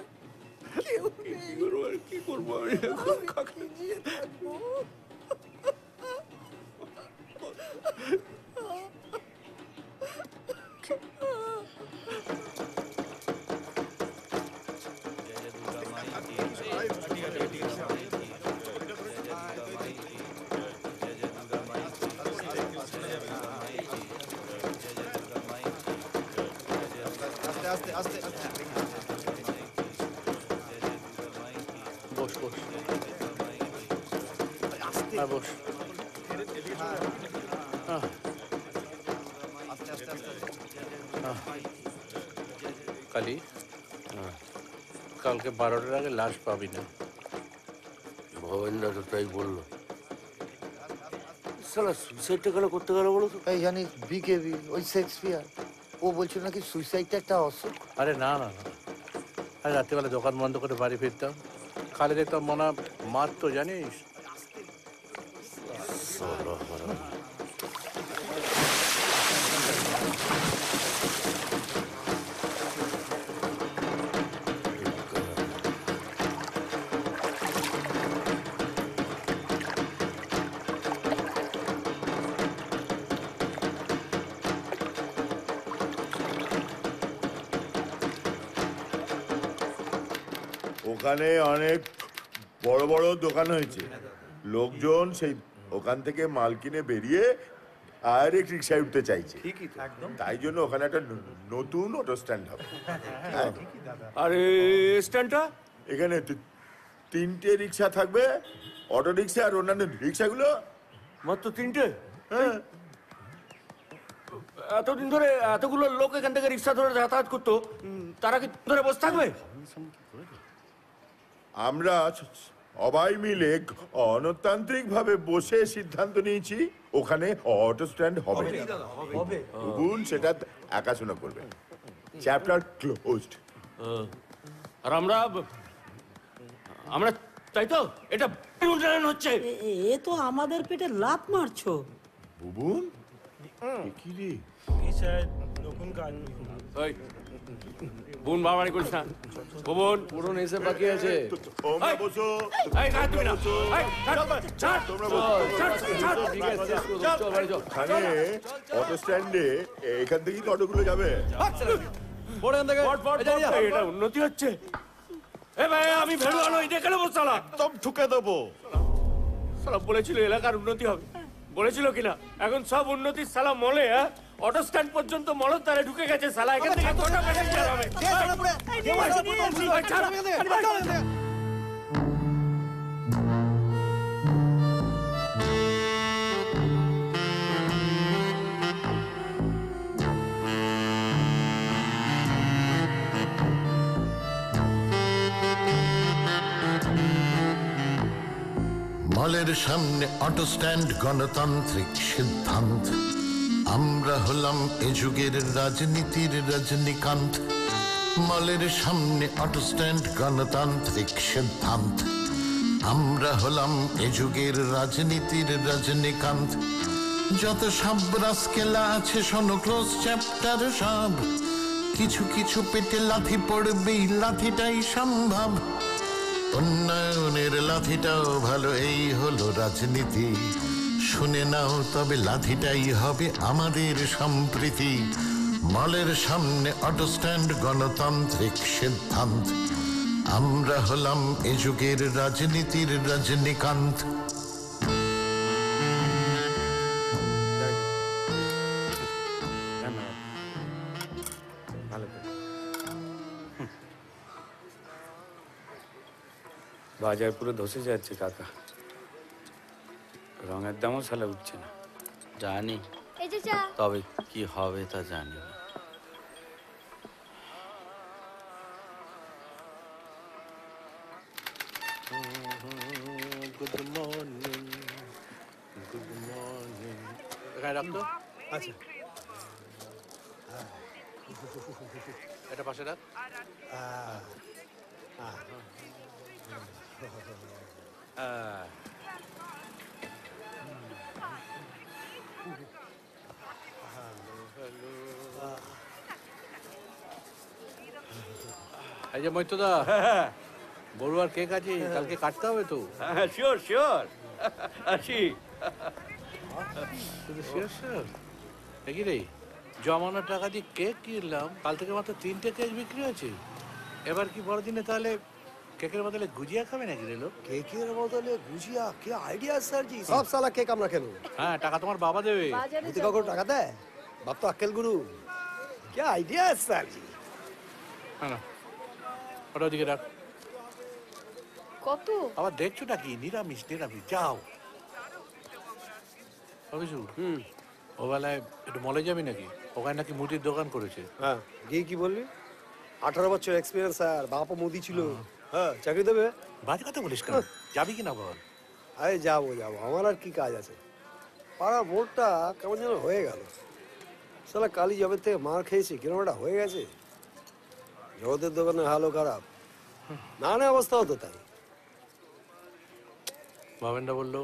কেউ নেই। কি করবো আমি? কাকে নিয়ে থাকবো? বস বস হ্যাঁ বস কালি কালকে 12টার আগে লাশ পাবি না। ভবেন্দা তো তাই বললো। সালা সুইসাইডটা কেন করতে গেল বলো তো? এই জানিস বিকেবি ওই শেক্সপিয়ার ও বলছিল নাকি সুইসাইডটা একটা অসুখ। আরে না না না, আরে রাত্রিবেলা দোকান বন্ধ করে বাড়ি ফিরতাম, খালি দেখতাম মনে মার তো জানিস। ওখানে অনেক বড় বড় দোকান হয়েছে, লোকজন সেই ওখান থেকে মাল কিনে বেরিয়ে ডাইরেক্ট রিক্সায় উঠতে চাইছে। তাই জন্য ওখানে একটা নতুন অটো স্ট্যান্ড হবে। আরে স্ট্যান্ডটা এখানে 3টে রিক্সা থাকবে, অটো রিক্সা আর অন্যান্য রিক্সাগুলো মাত্র 3টে? হ্যাঁ, এতদিন ধরে এতগুলো লোক এখান থেকে রিক্সা ধরে যাতায়াত করতো, তারা কি ধরে বসে থাকবে? আমরা সবাই মিলে গণতান্ত্রিক ভাবে বসে সিদ্ধান্ত নিয়েছি ওখানে অটো স্ট্যান্ড হবে। বুন সেটা দেখাশোনা করবে। Chapter closed. আর আমরা তাই তো এটা উন্নয়ন হচ্ছে। এ তো আমাদের পেটে লাত মারছো। বুবুন কি রে? বোন বাবানি করিস না। বোন পুরন এসে বাকি আছে। তোমরা বসো। অটো স্ট্যান্ডে এখান থেকেই অটোগুলো যাবে। এটা উন্নতি হচ্ছে। এ ভাই আমি ভেড়ুয়ানো এটা কেন বসালা? একদম ঠুকে দেবো। সালা বলেছিল এলাকার উন্নতি হবে, বলেছিল কিনা? এখন সব উন্নতির সালা মলে, হ্যাঁ অটো স্ট্যান্ড পর্যন্ত মলের তারে ঢুকে গেছে। সালা এখান থেকে কটা প্যাসেঞ্জার হবে? মলের সামনে অটো স্ট্যান্ড গণতান্ত্রিক সিদ্ধান্ত। আমরা হলাম এ যুগের রাজনীতির রজনীকান্ত। মলের সামনে অটো স্ট্যান্ড গণতান্ত্রিক সিদ্ধান্ত। আমরা হলাম এ যুগের রাজনীতির রজনীকান্ত। যত সব রাসকেলা আছে শোনো ক্লোজ চ্যাপ্টার সব। কিছু কিছু পেটে লাথি পড়বেই, লাথিটাই সম্ভব। উন্নয়নের লাথিটাও ভালো, এই হলো রাজনীতি। শুনে নাও তবে লাথিটাই হবে আমাদের সম্প্রীতি। মলের সামনে অটো স্ট্যান্ড গণতান্ত্রিক সিদ্ধান্ত। আমরা হলাম এ যুগের রাজনীতির রজনীকান্ত। বাজার পুরো ধসে যাচ্ছে কাকা, রঙের দামও সালে উঠছে না। জানি, এই যে চা। তবে কি হবে তা জানি না। Good morning, good morning. এখানে রাখতো। আচ্ছা, এটা পাশে রাখ। এই যে মৈত্রদা, বড়ুয়ার কেক আছে, কালকে কাটতে হবে তো। শিওর শিওর, আসি। শুধু শিওর শিওর? দেখি রে, জমানোর টাকা দিয়ে কেক কিনলাম, কাল থেকে মাত্র 3টে কেক বিক্রি হয়েছে। এবার কি বড়দিনে তাহলে কেকের বদলে গুজিয়া খাবে নাকি রে লোক? কেকের বদলে গুজিয়া? কি আইডিয়া স্যার জি। সব সালা কেক আমরা খেলো। হ্যাঁ, টাকা তোমার বাবা দেবে। ভূতি কাকু টাকা দেয়? বাপ তো আক্কেল গুরু। কি আইডিয়া স্যার জি। হ্যাঁ, ওটা ওদিকে রাখ। কত? আবার দেখছোটা কি? নিরামিষ নিরামিষ, যাও। অভিষু, ও বেলায় একটু মলে যাবি নাকি? ওখানে নাকি মুদির দোকান করেছে। হ্যাঁ, গিয়ে কি বললি? 18 বছর এক্সপিরিয়েন্স স্যার, বাবা মুদি ছিল। হ্যাঁ, চাকরি দেবে? বাজে কথা বলিস কেন? যাবি কিনা বল? আরে যাবো যাবো, আমার আর কি কাজ আছে। পাড়ার মোড়টা কেমন যেন হয়ে গেল। সালা কালী জবের থেকে মার খেয়েছি, কিরম একটা হয়ে গেছে। জগতের দোকানে হালও খারাপ, নানা অবস্থা হতো তাই। বাবেনটা বললো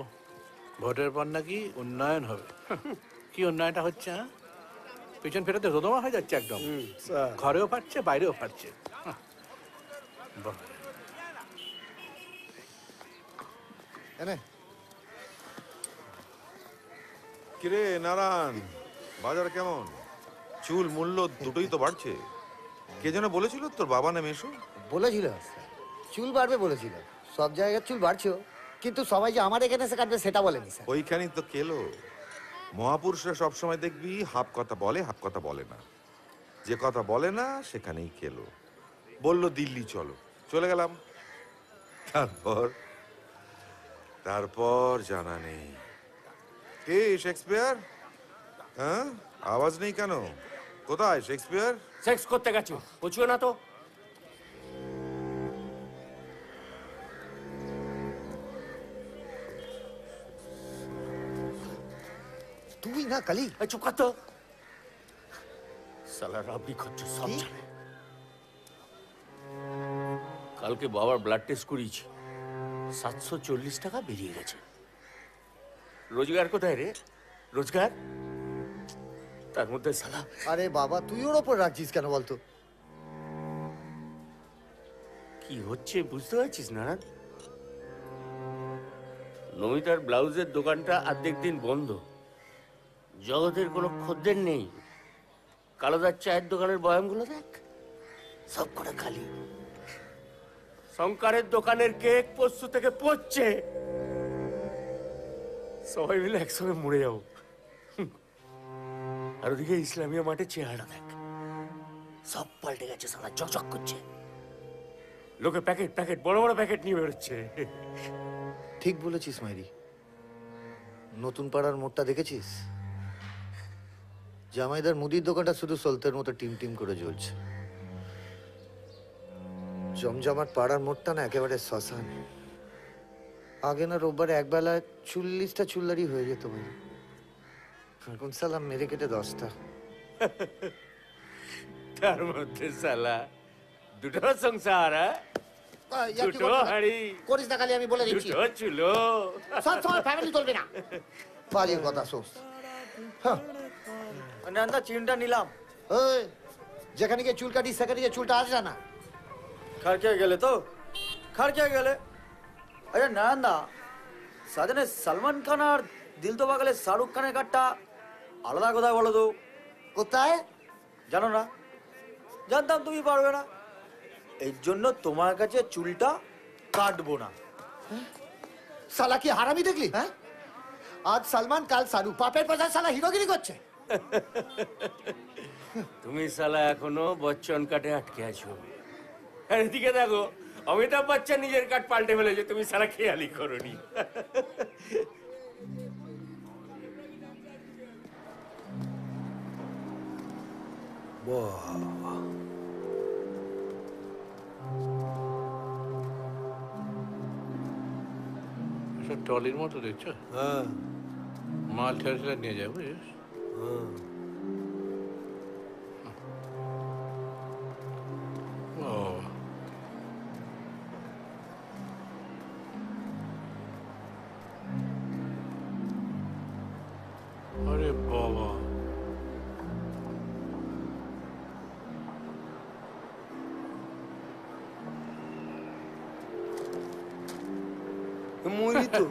ভোটের পর নাকি উন্নয়ন হবে। কি উন্নয়নটা হচ্ছে? হ্যাঁ, পিছন ফেরাতে রোদমা হয়ে যাচ্ছে একদম। ঘরেও ফাটছে, বাইরেও ফাটছে। কিরে নারায়ণ, বাজার কেমন? চুল মূল্য দুটোই তো বাড়ছে। কে যেন বলেছিল তোর বাবা না মেশো? বলেছিল চুল বাড়বে বলেছিল, সব জায়গায় চুল বাড়ছেও, কিন্তু সবাই যে আমার এখানে এসে কাটবে সেটা বলেনি স্যার। ওইখানেই তো কেলো। মহাপুরুষরা সবসময় দেখবি হাফ কথা বলে, হাফ কথা বলে না। যে কথা বলে না সেখানেই কেলো। বললো দিল্লি চলো, চলে গেলাম। তারপর জানা নেই। কে শেক্সপিয়ার? হ্যাঁ, আওয়াজ নেই কেন? কোথায় শেক্সপিয়ার? সেক্স করতে গেছো, বুঝছো না তো? তুই না কালি? চুপ কর তো। সালা রাবড়ি খাচ্ছে, সব জানে। কালকে বাবার ব্লাড টেস্ট করিয়েছি, 740 টাকা বেরিয়ে গেছে। রোজগার কোথায় রে? রোজগার তার মধ্যে সালা। আরে বাবা, তুই ওর ওপর রাখছিস কেন বলতো? কি হচ্ছে বুঝতে পারছিস না? নমিতার ব্লাউজের দোকানটা অর্ধেক দিন বন্ধ, জগতের কোনো খদ্দের নেই। কালোদার চায়ের দোকানের বয়ামগুলো দেখ, সব করে খালি। শঙ্করের দোকানের কেক পোস্ত থেকে পড়ছে। সবাই মিলে একসঙ্গে মরে যাবো। আর ওদিকে ইসলামিয়া মাঠে চেহারা দেখ, সব পাল্টে গেছে, সারা চকচক করছে। লোকে প্যাকেট প্যাকেট বড় বড় প্যাকেট নিয়ে বেরোচ্ছে। ঠিক বলেছিস মাইরি। নতুন পাড়ার মোড়টা দেখেছিস? জামাইদার মুদির দোকানটা শুধু সলতের মতো টিম টিম করে জ্বলছে। জমজমাট পাড়ার মোড়টা না একেবারে শ্মশান। আগে না রোববারে একবেলায় 40টা চুল্লারি হয়ে যেত ভাই, এখন সালাম মেরে কেটে 10টা। তার মধ্যে সালা দুটো সংসার, দুটো হাড়ি করিস না কালি, আমি বলে দিচ্ছি। দুটো চুলো, সব সময় ফ্যামিলি চলবে না। বাজে কথা শোস। নান্দা চিনটা নিলাম। ওই যেখানে গিয়ে চুল কাটিস সেখানে গিয়ে চুলটা আসবে না। খারকে গেলে তো খারকে গেলে। আরে নান্দা, সাজনে সলমান খান আর দিল তো পাগলে শাহরুখ খানের কাটটা আলাদা কোথায় বলো তো? কোথায় জানো না? জানতাম তুমি পারবে না, এই জন্য তোমার কাছে চুলটা কাটবো না। সালা কি হারামি দেখলি? হ্যাঁ, আজ সলমান কাল শাহরুখ, পাপের পাশে সালা হিরোগিরি করছে। তুমি সালা এখনো বচ্চন কাটে আটকে আছো। আর এদিকে দেখো অমিতাভ বচ্চন নিজের কার্ড পাল্টে ফেলেছে, তুমি সারা খেয়ালই করোনি। সব টলির মতো দেখছো? হ্যাঁ, মাল ঠেলে নিয়ে যাবো, বুঝিস? ও আরে বাবা, মরি তো।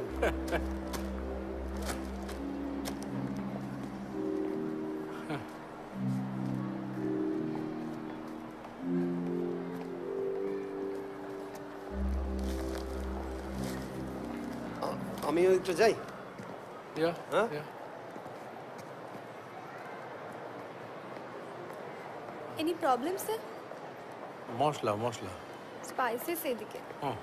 আমি একটু যাই। হ্যাঁ, এনি প্রবলেম স্যার? মশলা মশলা স্পাইসেস এদিকে। হ্যাঁ,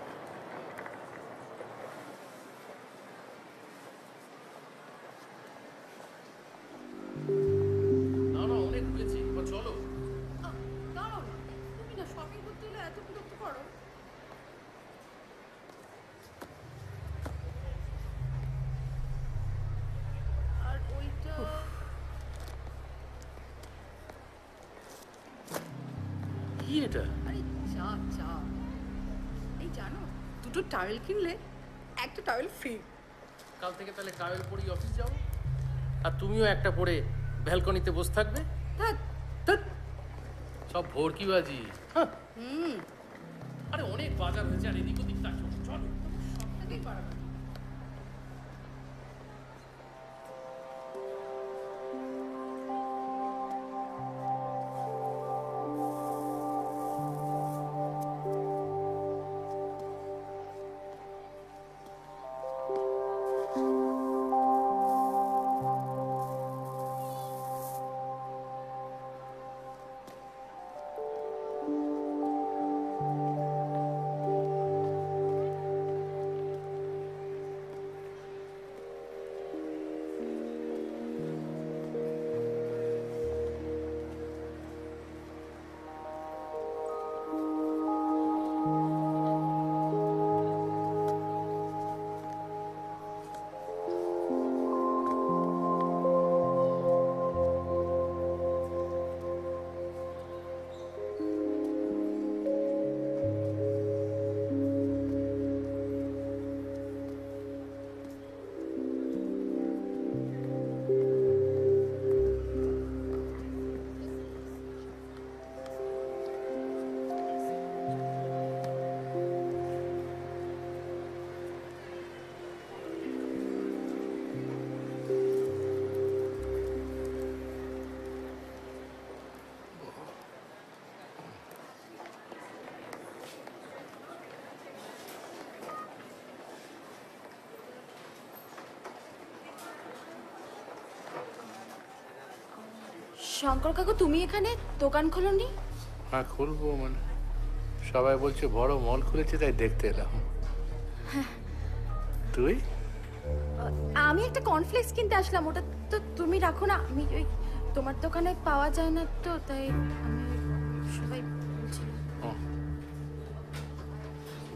অনেক হয়েছে, চলো। দাঁড়াও না, তুমি না শপিং করতে হলে এত বিরক্ত করো। আর ওইটা কি এটা? আরে চা চা। এই জানো, দুটো টাওয়েল কিনলে একটা টাওয়েল ফ্রি। কাল থেকে তাহলে টাওয়েল পরেই অফিস যাও, আর তুমিও একটা পরে ব্যালকনিতে বসে থাকবে। সব ভোরকিবাজি। আরে অনেক বাজার হয়েছে, আর এদিক ওদিক তার চলো। সবটাকেই বাড়াবে। শঙ্কর কাকু, তুমি এখানে দোকান খোলনি? হ্যাঁ, খুলবো মানে সবাই বলছে বড় মল খুলেছে, তাই দেখতে এলাম। তুই? আমি একটা কর্নফ্লেক্স কিনতে আসলাম, ওটা তো তুমি রাখো না। আমি ওই তোমার দোকানে পাওয়া যায় না তো, তাই আমি সবাই বলছিল।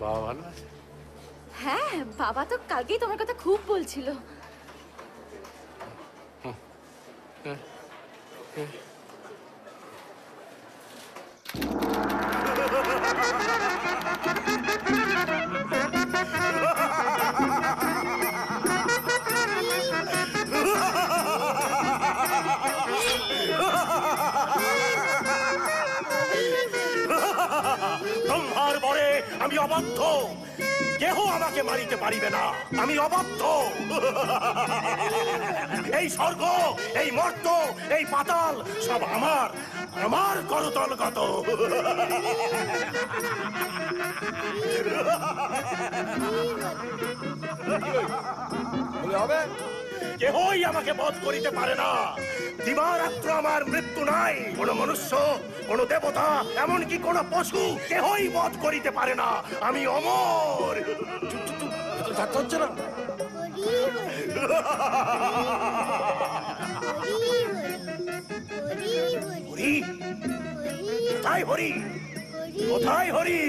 বাবা ভালো আছে? হ্যাঁ, বাবা তো কালকেই তোমার কথা খুব বলছিল। ব্রহ্মার বরে আমি অবাধ্য, কেহ আমাকে মারিতে পারিবে না, আমি অবাধ্য। এই স্বর্গ, এই মর্ত, এই পাতাল সব আমার, আমার করতলগত। হবে কেহই আমাকে বধ করিতে পারে না। দিবারাত্র আমার মৃত্যু নাই। কোন মনুষ্য, কোন দেবতা, এমনকি কোন পশু কেহই বধ করিতে পারে না। আমি অমর। হচ্ছে না হরি, কোথায় হরি? কোথায় হরি?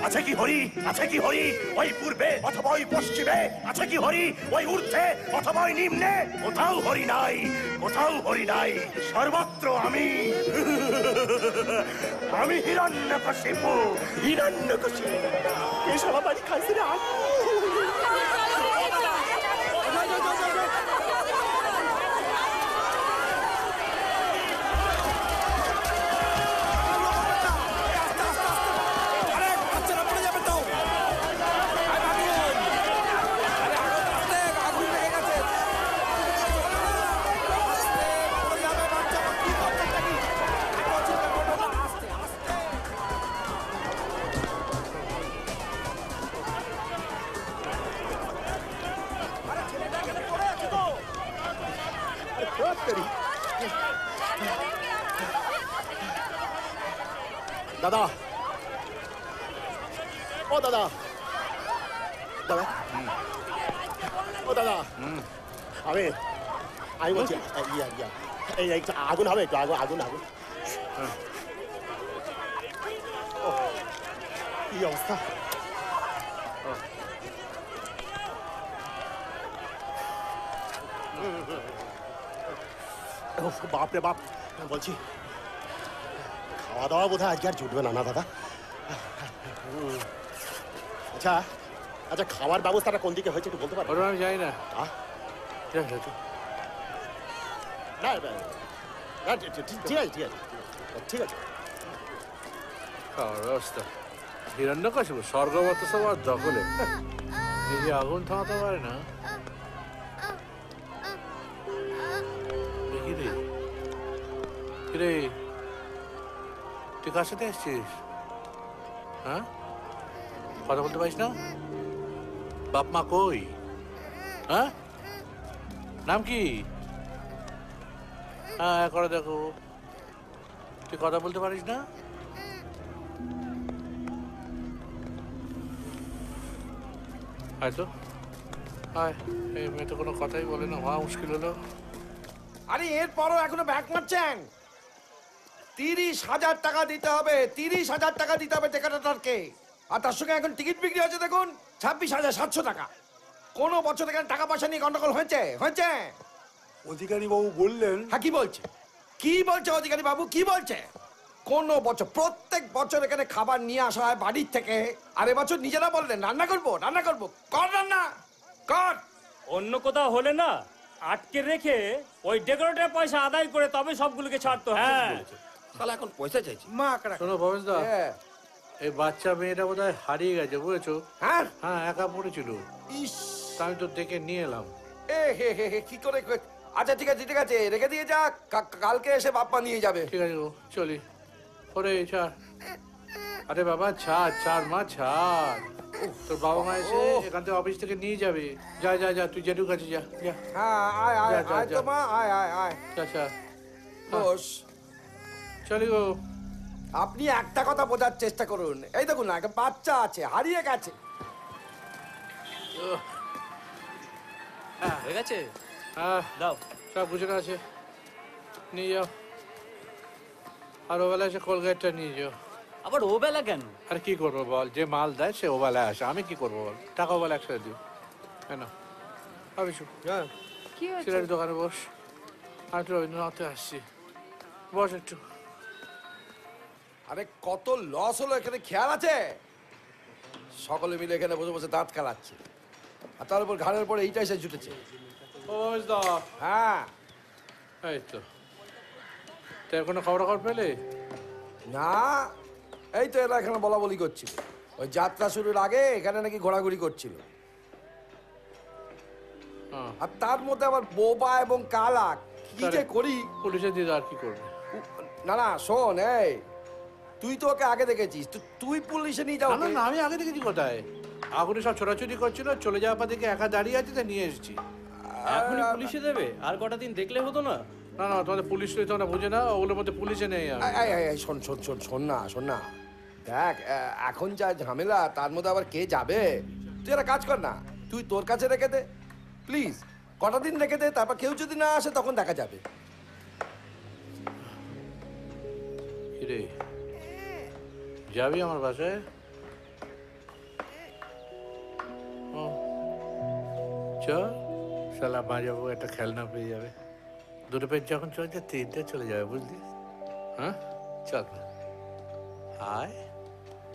আছে কি হরি? আছে কি হরি? ওই পূর্বে অথবা ওই পশ্চিমে? আছে কি হরি? ওই ঊর্ধ্বে অথবা ওই নিম্নে? কোথাও হরি নাই, কোথাও হরি নাই। সর্বত্র আমি। আমি হিরণ্যকশিপু, হিরণ্যকশিপু। এই শালা বাড়ি খাইছে রে। দাদা, ও দাদা, দাদা, ও দাদা, আমি বলছি এই আগুন হবে একটু, আগুন আগুন। কি অবস্থা? বাপরে বাপ, বলছি খাওয়া দাওয়া বোধহয় আজকে আর জুটবে না না দাদা। আচ্ছা আচ্ছা, খাওয়ার ব্যবস্থাটা কোন দিকে হয়েছে একটু বলতে পারো? আমি জানি না। না ঠিক আছে, ঠিক আছে, ঠিক আছে। খাওয়ার ব্যবস্থা হিরণ্যকশিপু স্বর্গবত সবার দখলে, নিজে আগুন থামাতে পারে না। কিরে, তুই কার সাথে এসছিস? হ্যাঁ, কথা বলতে পারিস না? বাপ মা কই? হ্যাঁ, নাম কি? হ্যাঁ, করে দেখো। তুই কথা বলতে পারিস না? হয়তো আয়, এই মেয়ে তো কোনো কথাই বলে না, হওয়া মুশকিল হলো। আরে এরপরও এখনো ব্যাক মারছেন। 30,000 টাকা দিতে হবে, 30,000 টাকা দিতে হবে টেকাটারকে। আর তার সঙ্গে এখন টিকিট বিক্রি হচ্ছে দেখুন 26,700 টাকা। কোন বছর এখানে টাকা পয়সা নিয়ে গন্ডগোল হয়েছে? হয়েছে? অধিকারী বাবু বললেন। হ্যাঁ, কি বলছে? কি বলছে অধিকারী বাবু? কি বলছে? কোন বছর, প্রত্যেক বছর এখানে খাবার নিয়ে আসা হয় বাড়ির থেকে। আর এবছর নিজেরা বললেন রান্না করবো, রান্না করবো। কর রান্না, কর। অন্য কোথাও হলে না আটকে রেখে ওই ডেকোরেটর পয়সা আদায় করে তবে সবগুলোকে ছাড়তে হবে। তাহলে এখন পয়সা চাইছি। মা কাটা। শোনো ভবেশদা, এই বাচ্চা মেয়েটা বোধহয় হারিয়ে গেছে, বুঝেছো? হ্যাঁ হ্যাঁ, একা পড়েছিল। আমি তো দেখে নিয়ে এলাম। কি করে? আচ্ছা ঠিক আছে, ঠিক আছে, রেখে দিয়ে যা, কালকে এসে বাপ্পা নিয়ে যাবে। ঠিক আছে গো, চলি। ওরে ছাড়। আরে বাবা ছাড়, ছাড় মা, ছাড়। তোর বাবা মা এসে এখান থেকে অফিস থেকে নিয়ে যাবে। যা যা যা, তুই জেঠুর কাছে যা। হ্যাঁ, আয় আয় আয় তো মা, আয় আয় আয়। আচ্ছা বস, চলি গো। আপনি একটা কথা বোঝার চেষ্টা করুন। এই দেখুন না, একটা বাচ্চা আছে, হারিয়ে গেছে। হয়ে গেছে? হ্যাঁ, দাও, সব গুছানো আছে, নিয়ে যাও। আর ওবেলা এসে কোলগেটটা নিয়ে যাও। আবার ওবেলা কেন? আর কি করবো বল, যে মাল দেয় সে ওবেলায় আসে, আমি কি করবো বল? টাকা ওবেলা একসাথে দিও কেন? ভাবিসু সিলারি দোকানে বস। আমি তো রবীন্দ্রনাথে আসছি, বস একটু। আরে কত লস হলো এখানে, খেয়াল আছে? সকলে মিলে এখানে বসে বসে দাঁত খেলাচ্ছে, আর তার উপর ঘাড়ের পরে এইটা এসে জুটেছে। হ্যাঁ, এই তো। তোর কোনো খবর পেলে? না, এই তো এরা এখানে বলা বলি করছিল। ওই যাত্রা শুরুর আগে এখানে নাকি ঘোরাঘুরি করছিল। আর তার মধ্যে আবার বোবা এবং কালা, কি যে করি। পুলিশে দিয়ে আর কি করবে? না না, শোন, এই তুই তো ওকে আগে দেখেছিস, তুই পুলিশে নিয়ে যাও। না, আমি আগে দেখেছি কোথায়? আগুনে সব ছোটাছুটি করছিল, চলে যাওয়ার পর দেখে একা দাঁড়িয়ে আছে, তাই নিয়ে এসেছি। এখনই পুলিশে দেবে? আর কটা দিন দেখলে হতো না? না না, তোমাদের পুলিশ তো তোমরা বুঝে না, ওগুলোর মধ্যে পুলিশে নেই। শোন শোন শোন শোন না, শোন না, দেখ এখন যা ঝামেলা, তার মধ্যে আবার কে যাবে? তুই একটা কাজ কর না, তুই তোর কাছে রেখে দে প্লিজ, কটা দিন রেখে দে, তারপর কেউ যদি না আসে তখন দেখা যাবে। কিরে যাবি আমার বাসায়? চ শালা বাজাবো, একটা খেলনা পেয়ে যাবে। দুটো পেজ যখন চলে যায়, তিনটে চলে যাবে, বুঝলি? হ্যাঁ চল আয়।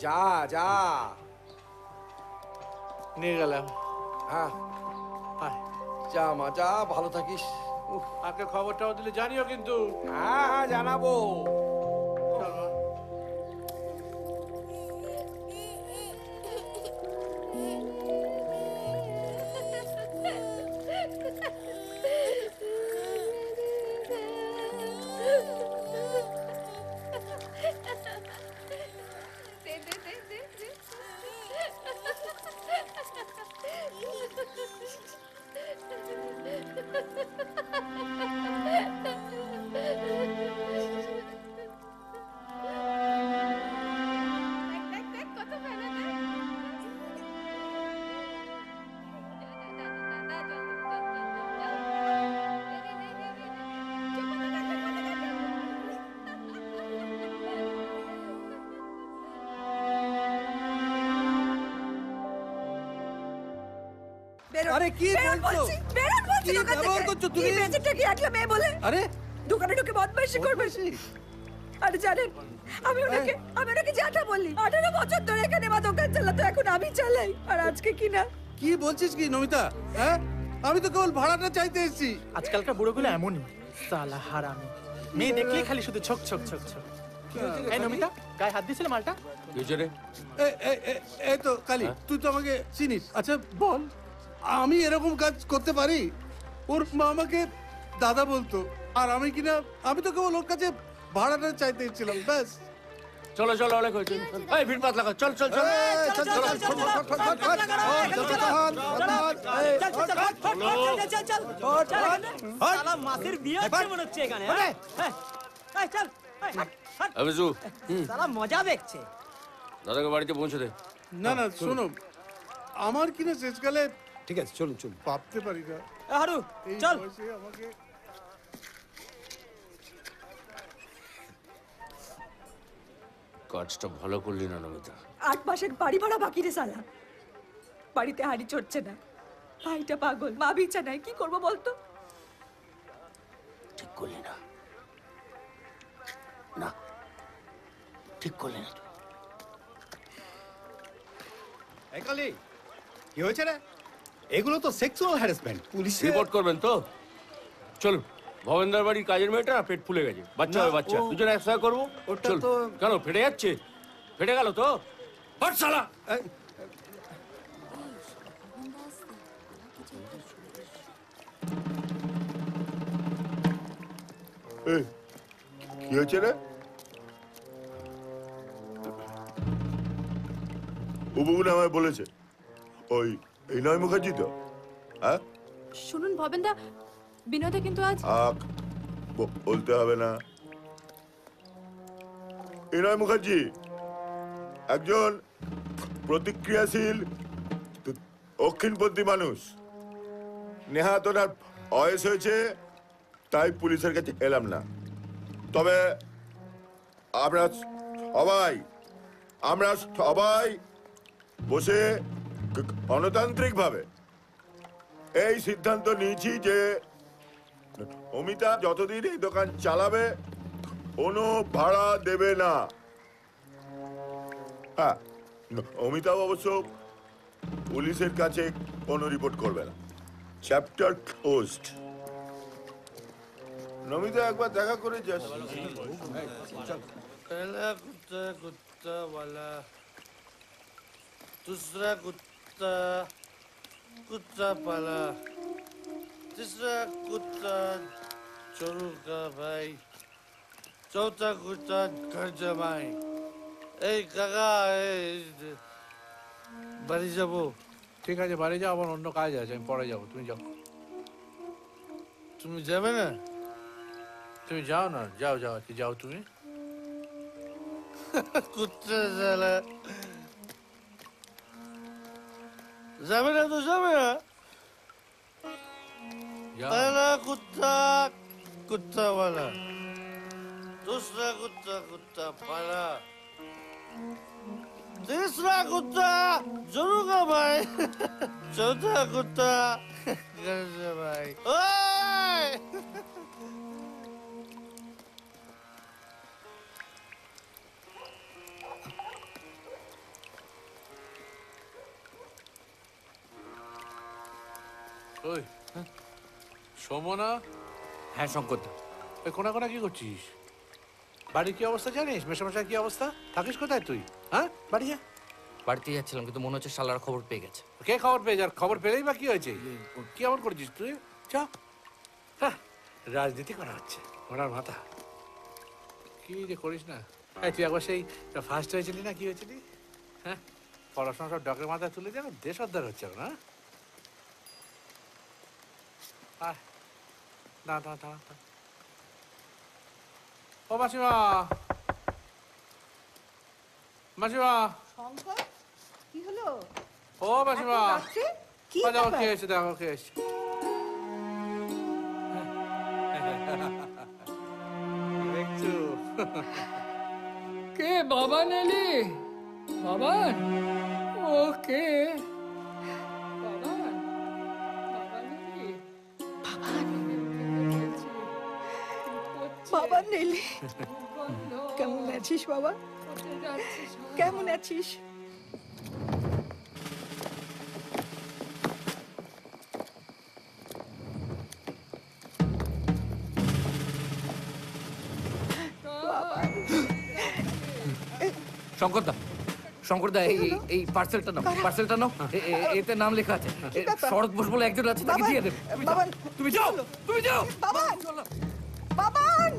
যা যা, নিয়ে গেলাম। হ্যাঁ যা মা, যা, ভালো থাকিস। আগে খবরটাও দিলে জানিও কিন্তু। হ্যাঁ হ্যাঁ জানাবো। আরে কি বলছো? কি ব্যবহার করছো তুমি? বেঁচেটা কি একলা মেয়ে বলে? আরে দোকানে ঢুকে বদমাইশি করবে? আরে জানেন, আমি ওনাকে যাটা বললি, 18 বছর ধরে এখানে মা দোকান চালাতো, এখন আমি চালাই, আর আজকে কি না। কি বলছিস কি নমিতা? হ্যাঁ আমি তো কেবল ভাড়াটা চাইতে এসেছি। আজকালকার বুড়োগুলো এমনই, সালা হারামি, মেয়ে দেখলেই খালি শুধু ছক ছক ছক ছক। এই নমিতা, গায়ে হাত দিয়েছিলে মালটা? এই তো কালি, তুই তো আমাকে চিনিস। আচ্ছা বল, আমি এরকম কাজ করতে পারি? ওর মা আমাকে দাদা বলতো, আর আমি কিনা, আমি তো কেবল ওর কাছে ভাড়াটা চাইতে এসেছিলাম, ব্যাস। চলো চলো, অনেক হয়েছে। এই ভিড় পাত লাগা, চল চল চল মাসের বিয়ে হচ্ছে মনে হচ্ছে এখানে। মজা দেখছে। দাদাকে বাড়িতে পৌঁছে দে। না না শোনো, আমার কিনা শেষকালে, ঠিক আছে চলুন চলুন, ভাবতে পারি না। হারু চল। আমাকে কাজটা ভালো করলি না নমিতা। 8 মাসের বাড়ি ভাড়া বাকি রে সালা, বাড়িতে হাঁড়ি চড়ছে না, ভাইটা পাগল, মা বিছা নাই, কি করবো বলতো? ঠিক করলি না, না ঠিক করলি না। এই কালি, কি হয়েছে রে? এগুলো তো সেক্সুয়াল হ্যারাসমেন্ট। পুলিশ রিপোর্ট করবেন তো? চলুন, ভবেন্দার বাড়ির কাজের মেয়েটা পেট ফুলে গেছে, বাচ্চা হবে বাচ্চা, দুজনে একসাথে করবো। চল। কেন ফেটে যাচ্ছে? ফেটে গেল তো? হট শালা! কি হয়েছে রে? উপগুণ আমায় বলেছে, ওই এই নয় মুখার্জি তো? হ্যাঁ শুনুন ভবেন্দা, বিনোদে কিন্তু আজ বলতে হবে না। এনয় মুখার্জি একজন প্রতিক্রিয়াশীল দক্ষিণপন্থী মানুষ। নেহাত ওনার বয়স হয়েছে, তাই পুলিশের কাছে এলাম না। তবে আমরা সবাই বসে গণতান্ত্রিকভাবে এই সিদ্ধান্ত নিয়েছি যে অমিতা যতদিন এই দোকান চালাবে কোনো ভাড়া দেবে না। হ্যাঁ, অমিতাও অবশ্য পুলিশের কাছে কোনো রিপোর্ট করবে না। Chapter closed. নমিতা একবার দেখা করে যাস। पहला कुत्ता कुत्ता वाला, दूसरा कुत्ता कुत्ता पाला, तीसरा कुत्ता चोरू का भाई, चौथा कुत्ता घर जमाई। এই কাকা বাড়ি যাবো। ঠিক আছে বাড়ি যাও, আমার অন্য কাজ আছে, আমি পরে যাবো, তুমি যাও। তুমি যাবে না? তুমি যাও না, যাও যাও আর কি, যাও তুমি। কুত্তা শালা যাবে না তো যাবে না। पहला कुत्ता कुत्ता वाला, दूसरा कुत्ता कुत्ता पाला, तीसरा कुत्ता जरूर का भाई, चौथा कुत्ता घर से भाई। ओए! ওই সমনা। হ্যাঁ শঙ্কর, ওই কোনা কোনা কি করছিস? বাড়ির কি অবস্থা জানিস? মেশামশাই কি অবস্থা? থাকিস কোথায় তুই? হ্যাঁ, বাড়ি যা। বাড়িতে যাচ্ছিলাম কিন্তু মনে হচ্ছে শালার খবর পেয়ে গেছে। কে খবর পেয়ে? যার খবর পেলেই বা কি হয়েছে? কি এমন করছিস তুই? চা, হ্যাঁ, রাজনীতি করা হচ্ছে ওনার মাথা। কি যে করিস না। এই তুই একবার সেই ফার্স্ট হয়েছিলি না, কি হয়েছিলি? হ্যাঁ, পড়াশোনা সব ডকের মাথায় তুলে যেন দেশ উদ্ধার হচ্ছে না। না না না, ও মাসিমা, মাসিমা, শঙ্কর, কি হলো? ও মাসিমা, কি দেখো কে এসে, দেখো কে এসে। দেখছো কে? বাবা নেলি? বাবান? ও কে? বাবান? বাবা নেলি? বাবা নেলি, কেমন আছিস বাবা? কেমন আছিস? শঙ্করদা, শঙ্করদা, এই পার্সেলটা নাও, পার্সেলটা নাও। এতে নাম লেখা আছে। শরৎ বোস বলে একজন আছে, তাকে দিয়ে দেবে। তুমি যাও, তুমি যাও। বাবান, বাবান!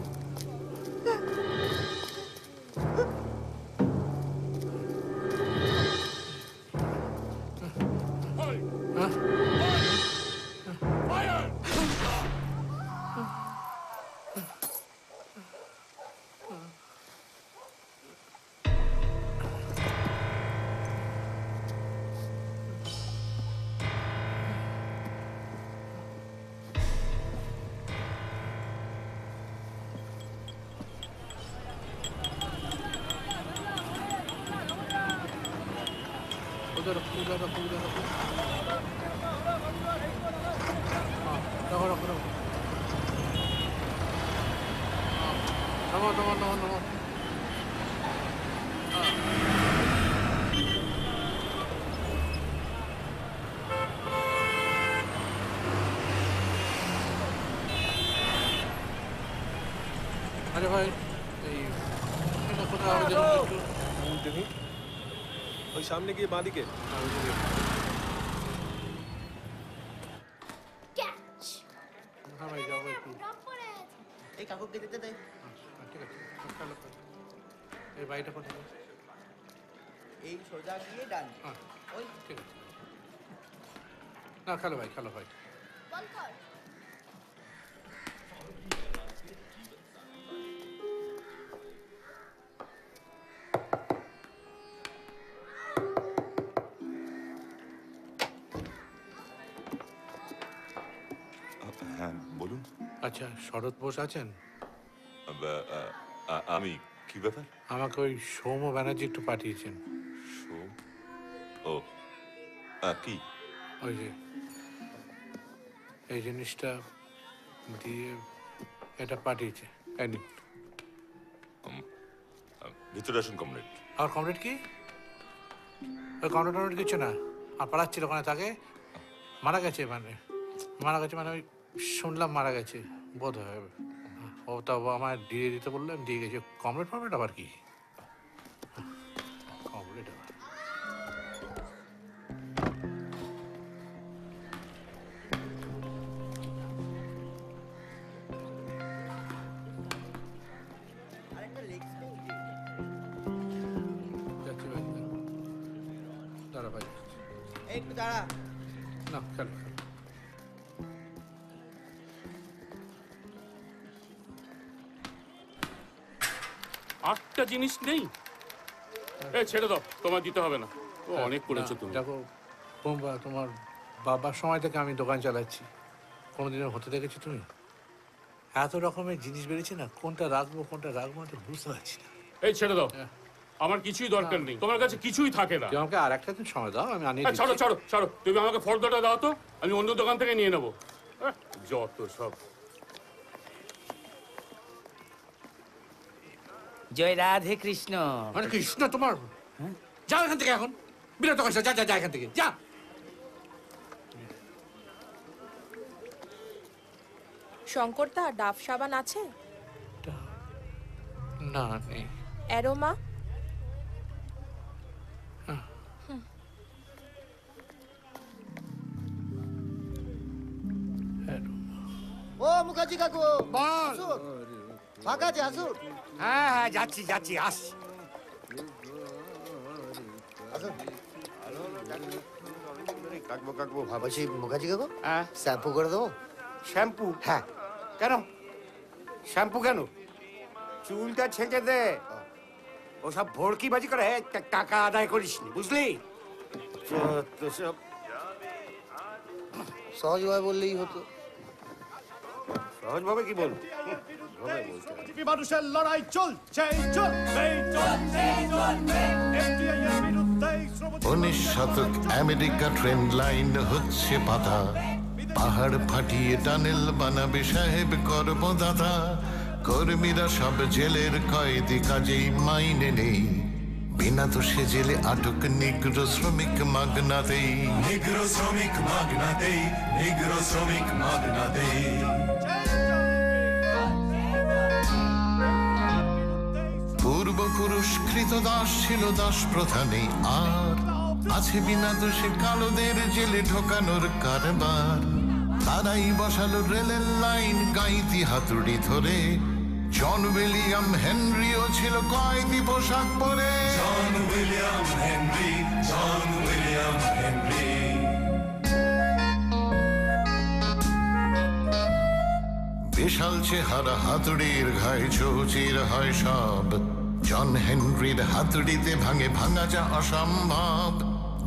আরে ভাই, এই কোথায় হবে দেখুন একটু। দেখি ওই সামনে গিয়ে বাঁদিকে। হ্যাঁ ভাই, যাবো একটু। এই কাকুকে দিতে দে। ঠিক আছে, এই বাড়িটা কোথায়? এই সোজা গিয়ে ডান। হ্যাঁ, ওই ঠিক আছে। না, খেলো ভাই, খেলো ভাই। হ্যাঁ বলুন। আচ্ছা, শরৎ বোস আছেন? আমি কি ব্যাপার? আমাকে ওই সৌম্য ব্যানার্জি একটু পাঠিয়েছেন। ও কি? ওই যে এই জিনিসটা দিয়ে এটা পাঠিয়েছে। ভিতরে আসুন কমরেড। আর কমরেড কি? ওই কমরেড কিছু না, আর পালাচ্ছিল ওখানে, তাকে মারা গেছে। মানে ওই শুনলাম মারা গেছে বোধ হয়। ও তো আমার দিয়ে দিতে বললাম, দিয়ে গেছে। কমরেড আবার কি? কমরেড আবার যাচ্ছি ভাই, দাঁড়া ভাই, একটু দাঁড়া। না খেলো। 8টা জিনিস নেই? এ ছেড়ে দাও, তোমার দিতে হবে না, ও অনেক করেছো তুমি। দেখো বোম্বা, তোমার বাবার সময় থেকে আমি দোকান চালাচ্ছি, কোনোদিনও হতে দেখেছি তুমি? এত রকমের জিনিস বেরিয়েছে না, কোনটা রাখবো আমি বুঝতে পারছি না। এই ছেড়ে দাও, আমার কিছুই দরকার নেই, তোমার কাছে কিছুই থাকে না। তুমি আমাকে আর একটা দিন সময় দাও, আমি আনিয়ে ছাড়ো দিচ্ছি। ছাড়ো ছাড়ো, তুমি আমাকে ফর্দটা দাও তো, আমি অন্য দোকান থেকে নিয়ে নেবো। যত সব। জয় রাধে কৃষ্ণ। মানে কৃষ্ণ তোমার, যাও এখান থেকে এখন, বিরক্ত করছো, যা যা যা এখান থেকে যা। শঙ্করদা, ডাভ সাবান আছে? না নেই। অ্যারোমা? ও মুখার্জি কাকু, আসুন, ফাঁকা আছে, আসুন। হ্যাঁ হ্যাঁ, যাচ্ছি যাচ্ছি, আসছি। আসুন। কাকবো বলছি মুখার্জি কাকু, শ্যাম্পু করে দেবো? শ্যাম্পু? হ্যাঁ। কেন শ্যাম্পু কেন? চুলটা ছেঁকে দে, ওসব ভড়কিবাজি করে টাকা আদায় করিস নি, বুঝলি? সহজভাবে বললেই হতো। সহজভাবে কি বলবো? মানুষের লড়াই চলছে, 19 শতক আমেরিকা ট্রেন লাইন হচ্ছে পাতা, পাহাড় ফাটিয়ে টানেল বানাবে সাহেব কর্মদাতা। কর্মীরা সব জেলের কয়েদি, কাজেই মাইনে নেই, বিনা দোষে জেলে আটক নিগ্রো শ্রমিক মাগনাতেই। নিগ্রো শ্রমিক মাগনাতেই, নিগ্রো শ্রমিক মাগনাতেই। পূর্বপুরুষ কৃতদাস ছিল দাস প্রথা নেই আর, আছে বিনা দোষে কালোদের জেলে ঢোকানোর কারবার। তারাই বসালো রেলের লাইন গাইতি হাতুড়ি ধরে, জন উইলিয়াম হেনরিও ছিল কয়েদি পোশাক পরে। John William Henry, John William Henry. বিশাল চেহারা হাতুড়ির ঘায়ে চৌচির হয় সব, জন হেনরির হাতুড়িতে ভাঙে ভাঙা যা অসম্ভব।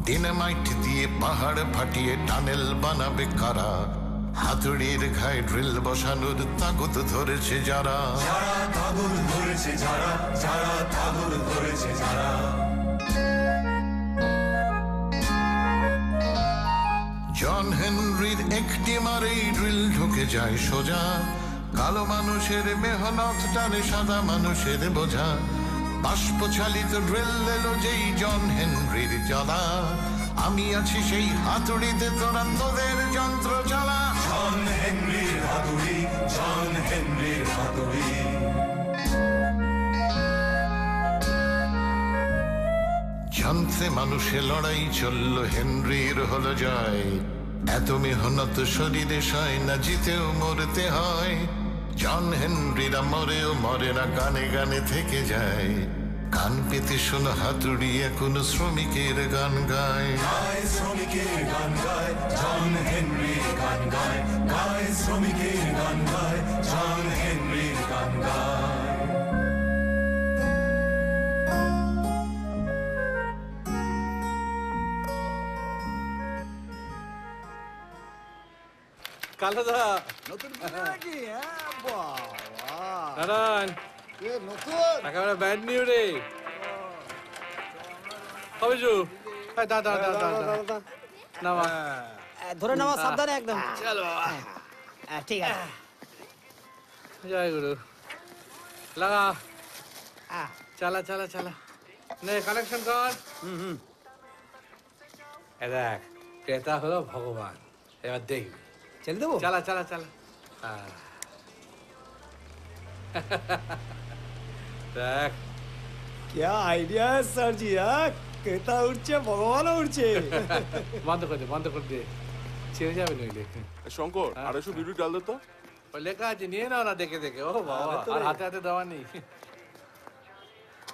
ডিনামাইট দিয়ে পাহাড় ফাটিয়ে টানেল বানাবে কারা, হাতুড়ির ঘায়ে ড্রিল বসানোর তাগুত ধরেছে যারা। যারা তাগুত ধরেছে যারা, যারা তাগুত ধরেছে যারা। জন হেনরির একটি মারেই ড্রিল ঢুকে যায় সোজা, কালো মানুষের মেহনত টানে সাদা মানুষের বোঝা। বাষ্প চালিত ড্রিল এলো যেই জন হেনরির জ্বালা, আমি আছি সেই হাতুড়িতে, তোরা তোদের যন্ত্র চালা। জন হেনরির হাতুড়ি, জন হেনরির হাতুড়ি। যন্ত্রে মানুষে লড়াই চলল, হেনরির হলো জয়। এত মেহনত শরীরে সয় না, জিতেও মরতে হয়। জন হেনরিরা মরেও মরে না, গানে গানে থেকে যায়। কান পেতে শোনো হাতুড়ি এখনো শ্রমিকের গান গায়। গায় শ্রমিকের গান গায়, জন হেনরির গান গায়। গায় শ্রমিকের গান গায়, জন হেনরির গান গায়। কালাদা নতুন নাকি? নারায়ণ, নতুন একেবারে ব্যাড নিউ রে। কবিজু, দা দা দা দা দা নামা, ধরে নামা, সাবধানে একদম। চলো, ঠিক আছে। জয় গুরু, লাগা, চালা চালা চালা, নে কানেকশন কর। দেখ, ক্রেতা হলো ভগবান, এবার দেখবি। চল দেবো, চালা চালা চালা। দেখ क्या आइडिया है सर जी, कहता उठছে ভগবানও উঠছে। বন্ধ করে দে, বন্ধ করে দে, ছেড়ে যাবে নইলে। শঙ্কর, 250 বিউটি ডাল দে তো। ওই লেখা আছে, নিয়ে নাও না দেখে দেখে। ও বাবা, আর হাতে হাতে দেওয়া নেই।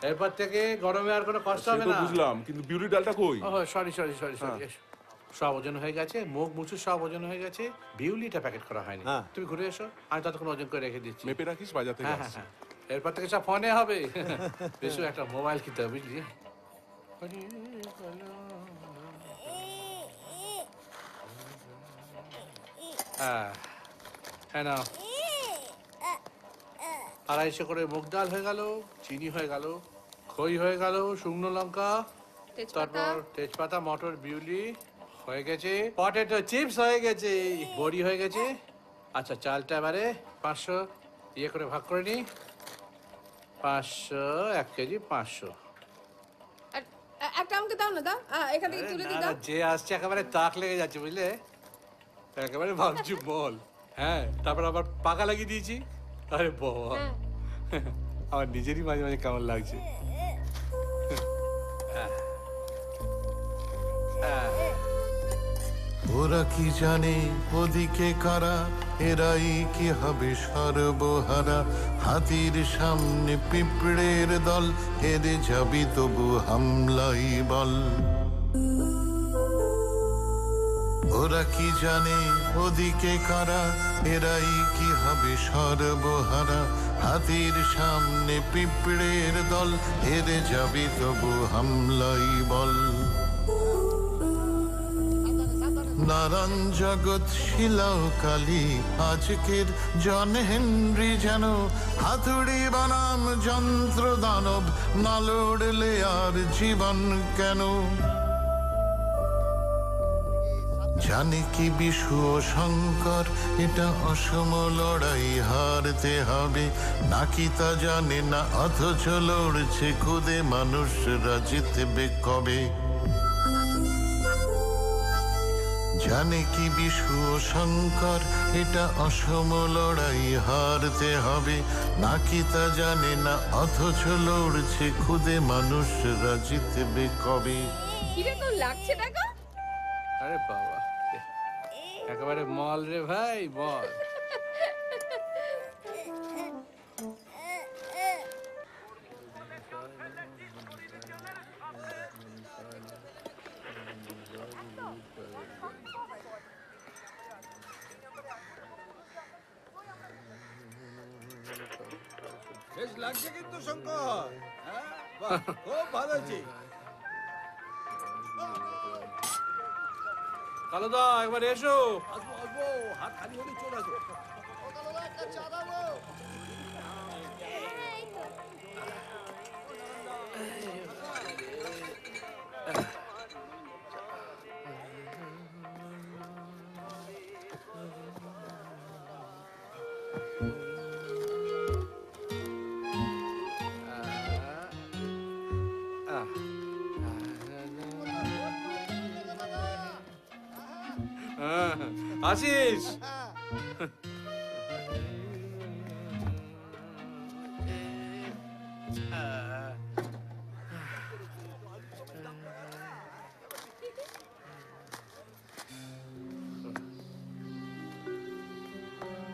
এরপর থেকে গরমে আর কোনো কষ্ট হবে না। বুঝলাম, কিন্তু বিউটি ডালটা কই? ও সরি সরি সরি সরি, সব ওজন হয়ে গেছে, মুখ মুছু সব ওজন হয়ে গেছে, বিউলিটা প্যাকেট করা হয়নি। তুমি ঘুরে এসো, আমি ততক্ষণ ওজন করে রেখে দিচ্ছি। মেপে রাখিস, বাজার থেকে হ্যাঁ হ্যাঁ আসছি। হ্যাঁ, এরপর থেকে সব ফোনে হবে। বেশু একটা মোবাইল কিনতে হবে, বুঝলি? হ্যাঁ না, 250 করে মুগ ডাল হয়ে গেল, চিনি হয়ে গেল, খই হয়ে গেল, শুকনো লঙ্কা, তারপর তেজপাতা, মটর, বিউলি হয়ে গেছে, পটেটো চিপস হয়ে গেছে, বড়ি হয়ে গেছে। আচ্ছা, চালটা এবারে 500 ইয়ে করে ভাগ করে নি। 500, 1 কেজি 500। একটা আমাকে দাও না, দাও এখান থেকে তুলে দিই, দাও। যে আসছে একেবারে তাক লেগে যাচ্ছে, বুঝলে? একেবারে ভাবছি বল। হ্যাঁ, তারপর আবার পাকা লাগিয়ে দিয়েছি। আরে বাবা, আমার নিজেরই মাঝে মাঝে কেমন লাগছে। ওরা কি জানে ওদিকে কারা, এরাই কি হবে সর্বহারা। হাতির সামনে পিঁপড়ের দল, হেরে যাবি তবু হামলাই বল। ওরা কি জানে ওদিকে কারা, এরাই কি হবে সর্বহারা। হাতির সামনে পিঁপড়ের দল, হেরে যাবি তবু হামলাই বল। নারায়ণ জগৎ শিলাও কালী, আজকের জন হেনরি যেন হাতুড়ি বানাম যন্ত্র দানব, না লড়লে আর জীবন কেন। জানে কি বিশু ও শঙ্কর, এটা অসম লড়াই, হারতে হবে নাকি তা জানে না, অথচ লড়ছে খুদে মানুষরা, জিতবে কবে। জানে কি বিশু ও শঙ্কর, এটা অসম লড়াই, হারতে হবে নাকি তা জানে না, অথচ লড়ছে খুদে মানুষরা, জিতবে কবে। কিরে তোর লাগছে টাকা? আরে বাবা, একেবারে মল রে ভাই, মল। বেশ লাগছে কিন্তু শঙ্কর, হ্যাঁ বাহ, খুব ভালো হয়েছে। কালুদা, একবার এসো। আসবো আসবো, হাত খালি হলে চলে আসো। আশিস,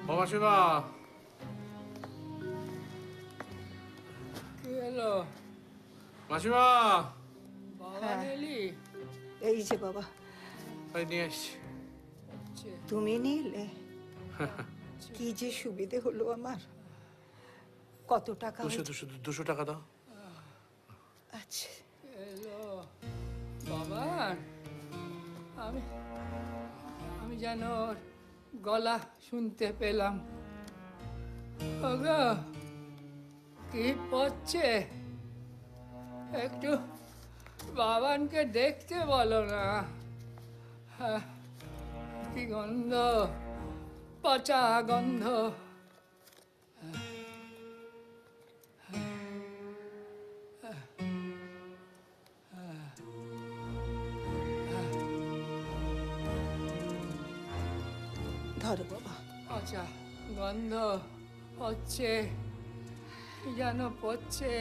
মাসিমা, কি হলো মাসিমা? বাবা এলি? এই যে বাবা, নিয়ে আসছি। তুমি নিলে কি যে সুবিধে হলো আমার। কত টাকা? 200 টাকা দাও। আচ্ছা। এলো বাবা, আমি যেন ওর গলা শুনতে পেলাম। ওগো, কি পড়ছে? একটু বাবানকে দেখতে বলো না। কি গন্ধ, পচা গন্ধ। ধরো বাবা। পচা গন্ধ হচ্ছে, যেন পড়ছে।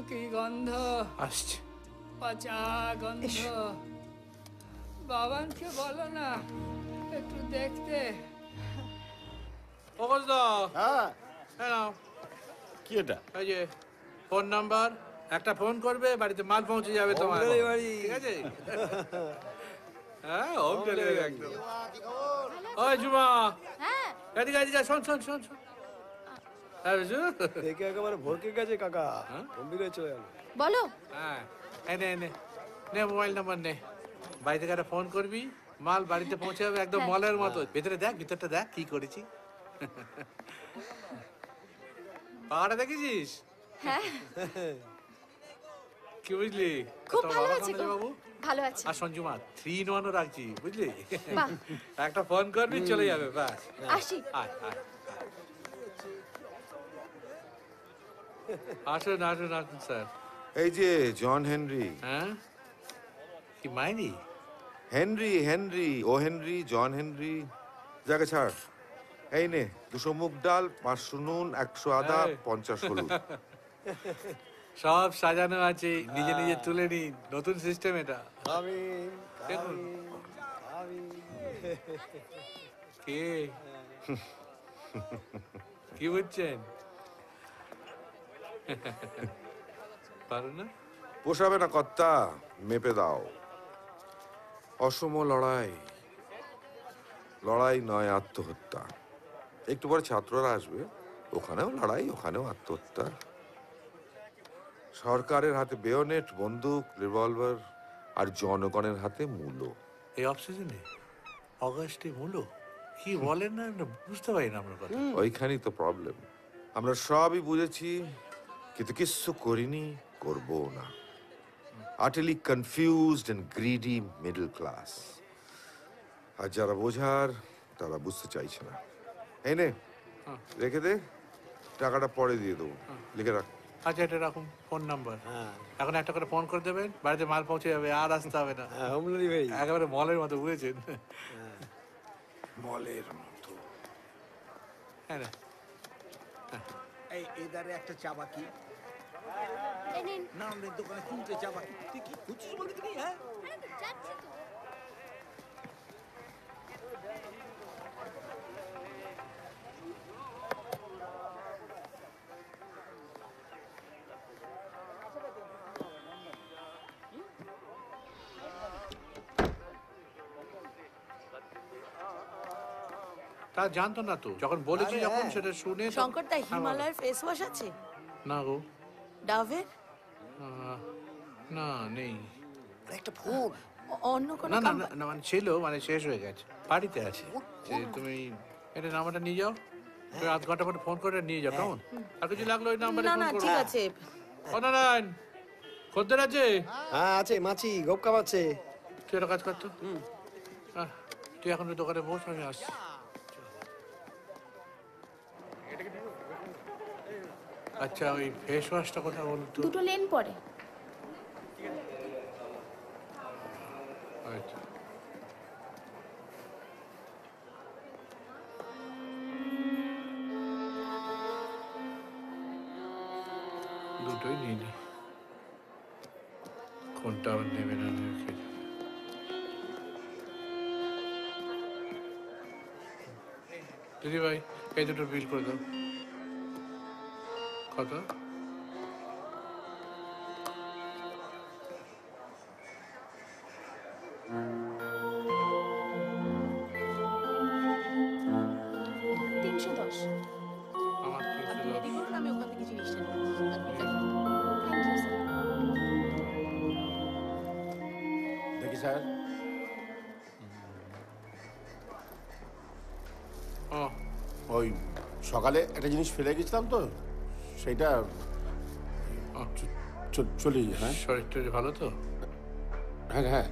কি গন্ধ আসছে, পচা গন্ধ। বাবানকে বলো না একটু দেখতে। হ্যাঁ, কি এটা? এই যে ফোন নাম্বার, একটা ফোন করবে, বাড়িতে মাল পৌঁছে যাবে তোমার। ঠিক আছে? হ্যাঁ, হোম ডেলিভারি একদম। ওই জুমা, এদিকে এদিকে, শোন শোন শোন শোন। দেখে একেবারে ভরকে গেছে কাকা গম্ভীর হয়ে চলে গেল বলো। হ্যাঁ নে নে নে মোবাইল নাম্বার নে, বাড়ি থেকে একটা ফোন করবি, মাল বাড়িতে পৌঁছে যাবে একদম মলের মতো। ভেতরে দেখ, ভিতরটা দেখ কি করেছি। পাহাড়ে দেখেছিস? হ্যাঁ কি বুঝলি? খুব তোর ভালো বাবা আছে কেমন আছে বাবু? ভালো আছে। আর সঞ্জুমা 3 in 1 রাখছি বুঝলি। বাহ। একটা ফোন করবি চলে যাবে ব্যাস। আসি। আয় আয় আসুন আসুন আসুন স্যার। এই যে জন হেনরি। হ্যাঁ কি মাইনি? হেনরি হেনরি ও হেনরি জন হেনরি। জায়গা ছাড়। এই নে 200 মুগ ডাল, 500 নুন, 100 আদা, 50 হলুদ। সব সাজানো আছে, নিজে নিজে তুলে নিন। নতুন সিস্টেম এটা। দেখুন কে কি বুঝছেন? পারো না? পোষাবে না কর্তা, মেপে দাও। অসম লড়াই, লড়াই নয় আত্মহত্যা। একটু পরে ছাত্ররা আসবে, ওখানেও লড়াই, ওখানেও আত্মহত্যা। সরকারের হাতে বেয়োনেট, বন্দুক, রিভলভার, আর জনগণের হাতে মূল্য। এই অফ সিজনে অগাস্টে মূলো কি বলেন না, বুঝতে পারি না আমরা কথা। ওইখানেই তো প্রবলেম। আমরা সবই বুঝেছি কিন্তু কিচ্ছু করিনি, করবো না। utterly confused and greedy middle class. আর যারা বোঝার তারা বুঝতে চাইছে না। এই নে রেখে দে, টাকাটা পরে দিয়ে দেবো, লিখে রাখ। আচ্ছা এটা রাখুন ফোন নাম্বার। এখন একটা করে ফোন করে দেবেন, বাড়িতে মাল পৌঁছে যাবে, আর আসতে হবে না। একেবারে মলের মতো বুঝেছেন? মলের মতো। হ্যাঁ না এই এদারে একটা চা বাকি না, আমাদের দোকানে কিনতে চা বাকি। তুই কি খুঁজছিস বলতে কি? হ্যাঁ তা জানতো না তো, যখন বলেছি যখন সেটা শুনে তো- শঙ্কর দা, হিমালয়ের ফেস ওয়াশ আছে? না গো, ডাভের? না নেই। একটা ফোন অন্য কোনো না না না, না মানে ছিল, মানে শেষ হয়ে গেছে, বাড়িতে আছে। তুমি এটা নাম্বারটা নিয়ে যাও, তুমি আধ ঘন্টা পরে ফোন করে নিয়ে যাও, কেমন? আর কিছু লাগলো ওই নাম্বারে না ফোন না করো। ঠিক আছে। ও নারায়ণ, খদ্দের আছে? হ্যাঁ আছে, মাছি গোপ কামাচ্ছে। তুই একটা কাজ করতো, তুই এখন ওই দোকানে বস, আমি আসছি। আচ্ছা ওই ফেস ওয়াশটা কথা বলতো। দুটো লেন পরে। আচ্ছা দুটোই নিয়ে নি, কোনটা আবার নেবে না নেবে কে জানে। দিদি ভাই এই দুটো বিল করে দাও। কত? আমার 310। আমি ওখান থেকে জিনিসটা নিয়ে দেখি স্যার। ওই সকালে একটা জিনিস ফেলে গেছিলাম তো, সেইটা চলি। হ্যাঁ শরীরটা ভালো তো? হ্যাঁ হ্যাঁ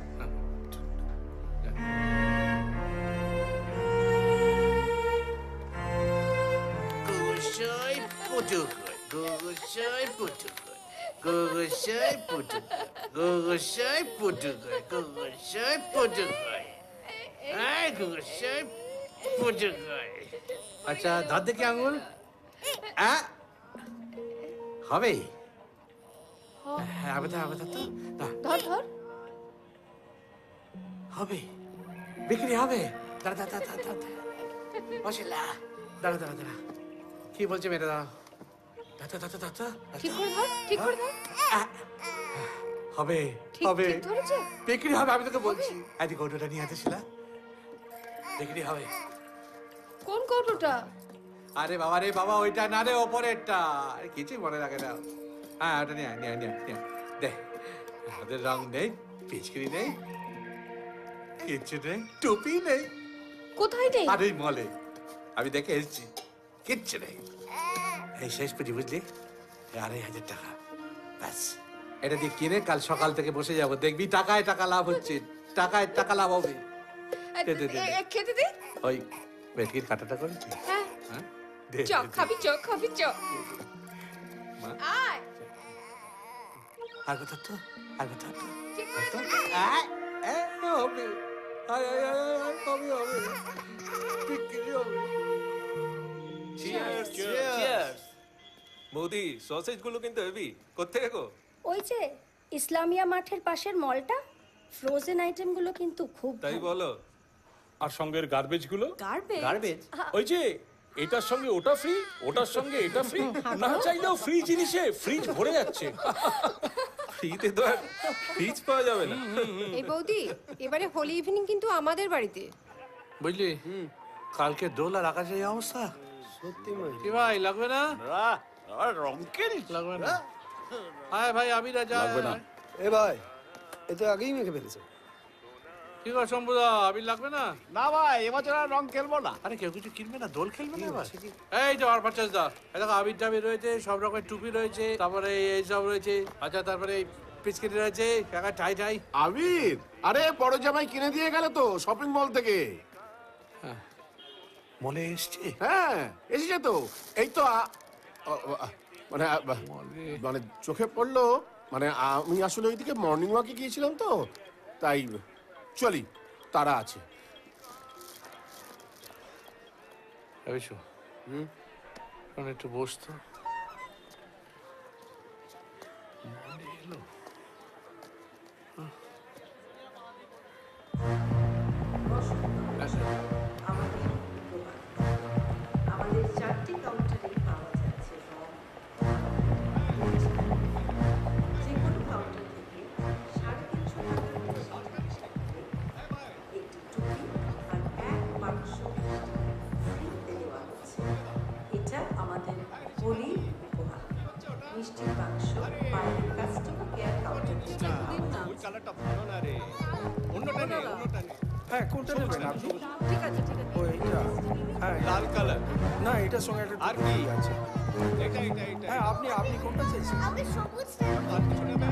আচ্ছা ধার দেখি আঙুল হবে। হ্যাঁ হবে হবে তো, ধর ধর হবে, বিক্রি হবে। দাঁড়া দাঁড়া দাঁড়া দাঁড়া বসিলা, দাঁড়া দাঁড়া দাঁড়া, কি বলছে মেয়েটা? দাঁড়া দাঁড়া দাঁড়া দাঁড়া, ঠিক করে ধর, ঠিক করে ধর। হবে ঠিক হবে, ঠিক ধরেছে? বিক্রি হবে, আমি তোকে বলছি। আজ কৌটোটা নিয়ে আসছিলা, বিক্রি হবে। কোন কৌটোটা? আরে বাবা রে বাবা, ওইটা না রে, ওপরেরটা। আরে কিছুই মনে রাখে না। হ্যাঁ, ওটা নিয়ে আয়, নিয়ে আয়, নিয়ে আয়, নিয়ে আয়। দে, আমাদের রং নেই, পিচকিরি নেই, কিচ্ছু নেই, টুপি নেই। কোথায় নেই? আরে মলে, আমি দেখে এসেছি, কিচ্ছু নেই। এই শেষ পেটি বুঝলি, 2,500 টাকা, ব্যাস। এটা দিয়ে কিনে কাল সকাল থেকে বসে যাবো, দেখবি টাকায় টাকা লাভ হচ্ছে, টাকায় টাকা লাভ হবে। দে, দে, দে, দে। খেতে দে। ওই ভেটকির কাটাটা করেছি। হ্যাঁ, হ্যাঁ, দে, চক দে, দে। খাবি, চক খাবি, চক। মা। আয়। আর কথা তো, আর কথা তো। ঠিক আছে। হবে, আয়, আয়, আয়, আয়, হবে, হবে। বিক্রি হবে। Cheers Cheers! বৌদি, সসেজ গুলো কিন্তু হেভি। কোত্থেকে গো? ওই যে ইসলামিয়া মাঠের পাশের মলটা, ফ্রোজেন আইটেমগুলো কিন্তু খুব তাই ভালো। বলো। আর সঙ্গের গার্বেজ গুলো? গার্বেজ? ওই যে এটার সঙ্গে ওটা ফ্রি, ওটার সঙ্গে এটা ফ্রি, না চাইলেও ফ্রি জিনিসে ফ্রিজ ভরে যাচ্ছে। ফ্রিতে তো আর ফ্রিজ পাওয়া যাবে না। এই বৌদি, এবারে হোলি ইভিনিং কিন্তু আমাদের বাড়িতে। বুঝলি, কালকে দোল আর আকাশে এই অবস্থা। সত্যি কি ভাই, লাগবে না? রঙ্কেল লাগবে না। আয় ভাই, আবিরা যা। লাগবে না। এ ভাই, এ তো আগেই মেখে ফেলেছে। কি গো শম্ভুদা, আবির লাগবে না? না ভাই, এবছর আর রং খেলবো না। আরে কেউ কিছু কিনবে না, দোল খেলবে না এবার? এই যে আর 50 দা, এই দেখো আবির টাবির রয়েছে, সব রকমের টুপি রয়েছে, তারপরে এই সব রয়েছে। আচ্ছা, তারপরে পিচকারি রয়েছে, কাকা টাই টাই। আবির, আরে বড় জামাই কিনে দিয়ে গেল তো শপিং মল থেকে। মনে এসছে? হ্যাঁ, এসেছে তো। এই তো মানে মানে চোখে পড়লো। মানে আমি আসলে ওইদিকে মর্নিং ওয়াকে গিয়েছিলাম তো, তাই চলি, তারা আছে। অবশ্য একটু বসতো। মনে এলো। আমাদের 4টি কাউন্টারে পাওয়া যাচ্ছে রং, যে কোনো কাউন্টার থেকে 350 টাকার একটি টুপি আর 1 বাক্স ফ্রিতে দেওয়া হচ্ছে। এটা আমাদের হোলি উপহার। মিষ্টির বাক্স বাইরের কাস্টমার কেয়ার কাউন্টার থেকে কালারটা ভালো না রে। অন্যটা নেই, অন্যটা নেই। হ্যাঁ, কোনটা নেবেন আপনি? ঠিক আছে, ঠিক আছে। ও এইটা। হ্যাঁ, লাল কালার। না, এটার সঙ্গে একটা আর টুপি কি আছে। এটা এটা এটা। হ্যাঁ, আপনি কোনটা চাইছেন? আমি সবুজ আর কিছু নেবে?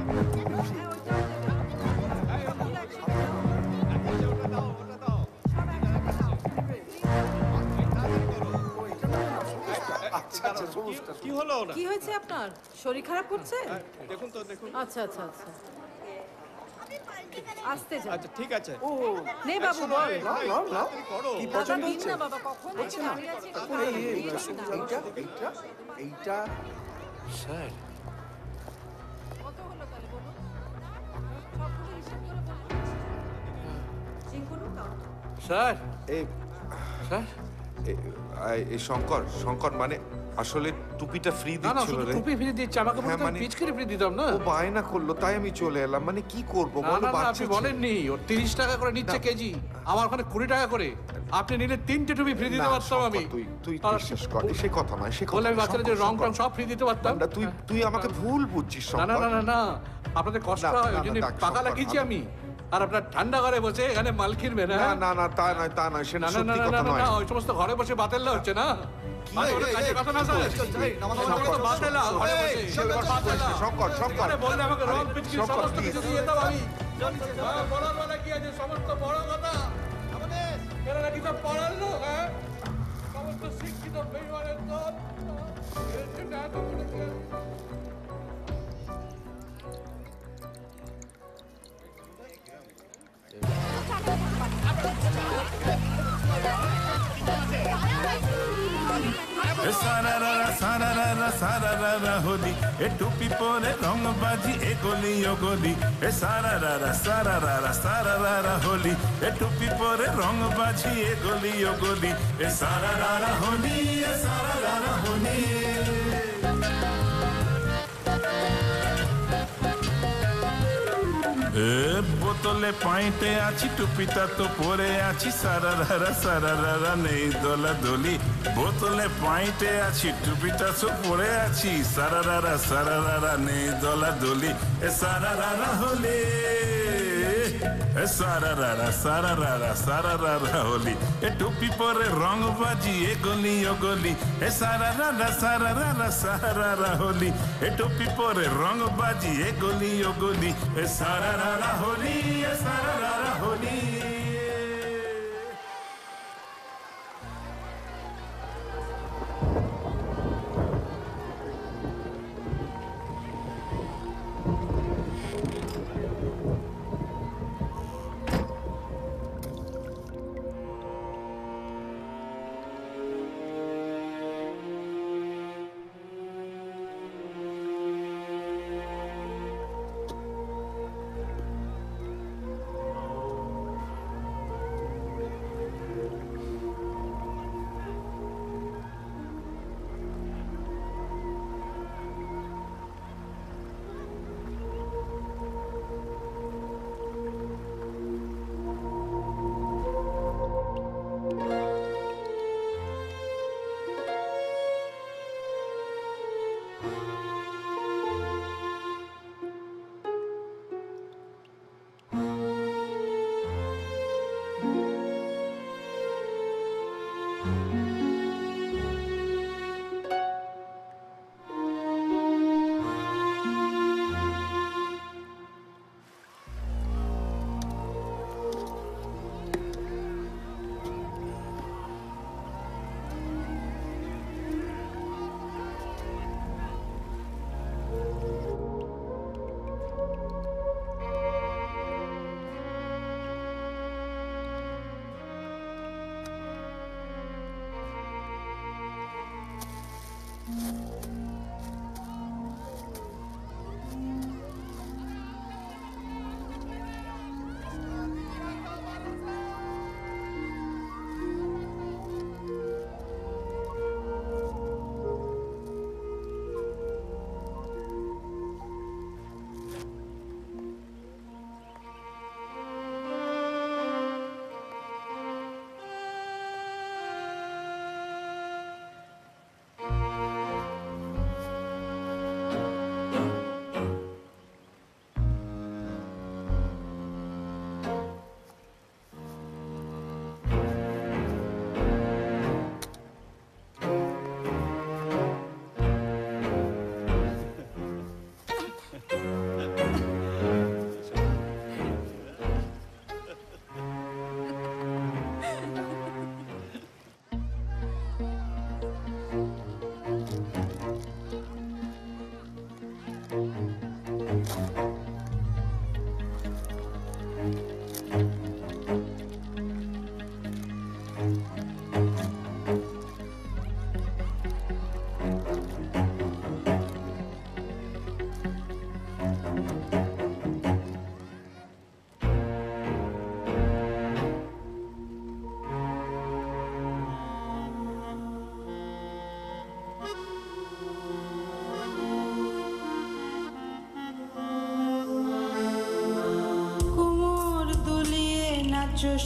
কি হলো না? কি হয়েছে আপনার? শরীর খারাপ করছে? দেখুন তো, দেখুন। আচ্ছা, আচ্ছা, আচ্ছা। আসতে যা। আচ্ছা, ঠিক আছে। ও, নে বাবু, বল। নাও। কি পছন্দ দিন হচ্ছে? না বাবা, কখন থেকে দাঁড়িয়ে আছি। এইটা। স্যার, কত হলো তাহলে বলুন? সবগুলো হিসাব করে বলুন। যে কোনো কাউন্টার। স্যার, এই স্যার, এই শঙ্কর মানে আসলে টুপিটা ফ্রি না না, দিচ্ছিল শুধু রে। টুপি ফ্রি দিচ্ছে, আমাকে হ্যাঁ, বলতো মানে- পিচকারি ফ্রি দিতাম না। ও বায়না করলো, তাই আমি চলে এলাম। মানে কি করবো না বলো, না না, বাচ্চা আপনি ছেলে। বলেননি ওর 30 টাকা করে নিচ্ছে কেজি, আমার ওখানে 20 টাকা করে। আপনি নিলে 3টে টুপি ফ্রি দিতে না, পারতাম আমি। শঙ্কর, তুই বিশ্বাস কর, সে কথা নয়, সে কথা বলে আমি নয়, বাচ্চারা যে শঙ্কর, রং শঙ্কর। টং সব ফ্রি দিতে পারতাম। না, তুই আমাকে ভুল বুঝছিস না না শঙ্কর। না না না, আপনাদের কষ্ট না, হয়, না, ওই জন্য না, দেখ, পাকা শঙ্কর, লাগিয়েছি আমি। আর আপনার ঠান্ডা ঘরে বসে এখানে মাল কিনবেন? না না না, তা নয়, সেটা না না না সত্যি না কথা না নয়। না, ওই সমস্ত ঘরে বসে বাতেল্লা হচ্ছে না। আর ওটা কাজের কথা না স্যার। ওই সমস্ত বাতেল্লা ঘরে বসে। শঙ্কর, আরে বললে আমাকে রং পিচকিরি শঙ্কর, সমস্ত কিছু please। দিয়ে দাও আমি। বলার বেলা কি আছে, সমস্ত বড় কথা। এরা নাকি সব পড়ার লোক, হ্যাঁ? সমস্ত শিক্ষিত বেইমানের দল। এর জন্য এত বড় কেস। সারা হোলি এ টুপি পরে রং বাজি এ গলি ও গলি এ সারা হোলি এ টুপি পরে রং বাজি এ গলি ও গলি এ সারা হোলি এ সারা হোলি বোতলে পাইতে আছি, টুপিটা তো পরে আছি, সারারা নেই দোলা দলি। বোতলে পাইতে আছি, টুপিটা তো পরে আছি, সারারা নেই দোলা দলি। এ সারারা হলে সারারা হলি। এ টুপি পরে রং বাজি, এ গলি ও গলি। এ সারারা হলি। এ টুপি পরে রং বাজি, এ গলি ও গলি। এ সারারা হলি, এ সারারা হলি।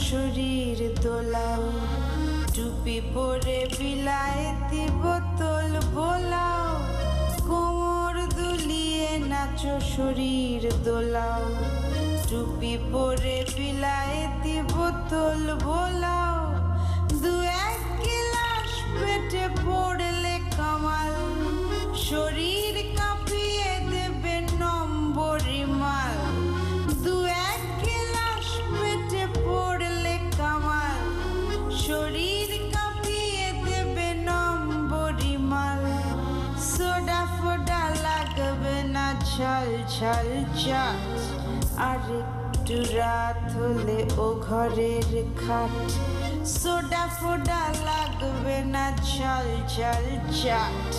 শরীর দোলাও, টুপি পরে বিলাইতি বোতল বোলাও, কোমর দুলিয়ে নাচো শরীর দোলাও, টুপি পরে বিলাইতি বোতল বোলাও, দু এক গিলাস পেটে পড়লে কামাল, শরীর কাঁপিয়ে দেবে নম্বরি মাল, দু এক গিলাস পেটে পড়লে কামাল, শরীর কাঁপিয়ে দেবে নম্বরি মাল, সোডা ফোডা লাগবে না ছল ছল চাট, আর একটু রাত হলে ও ঘরের খাট, সোডা ফোডা লাগবে না ছল ছল চাট,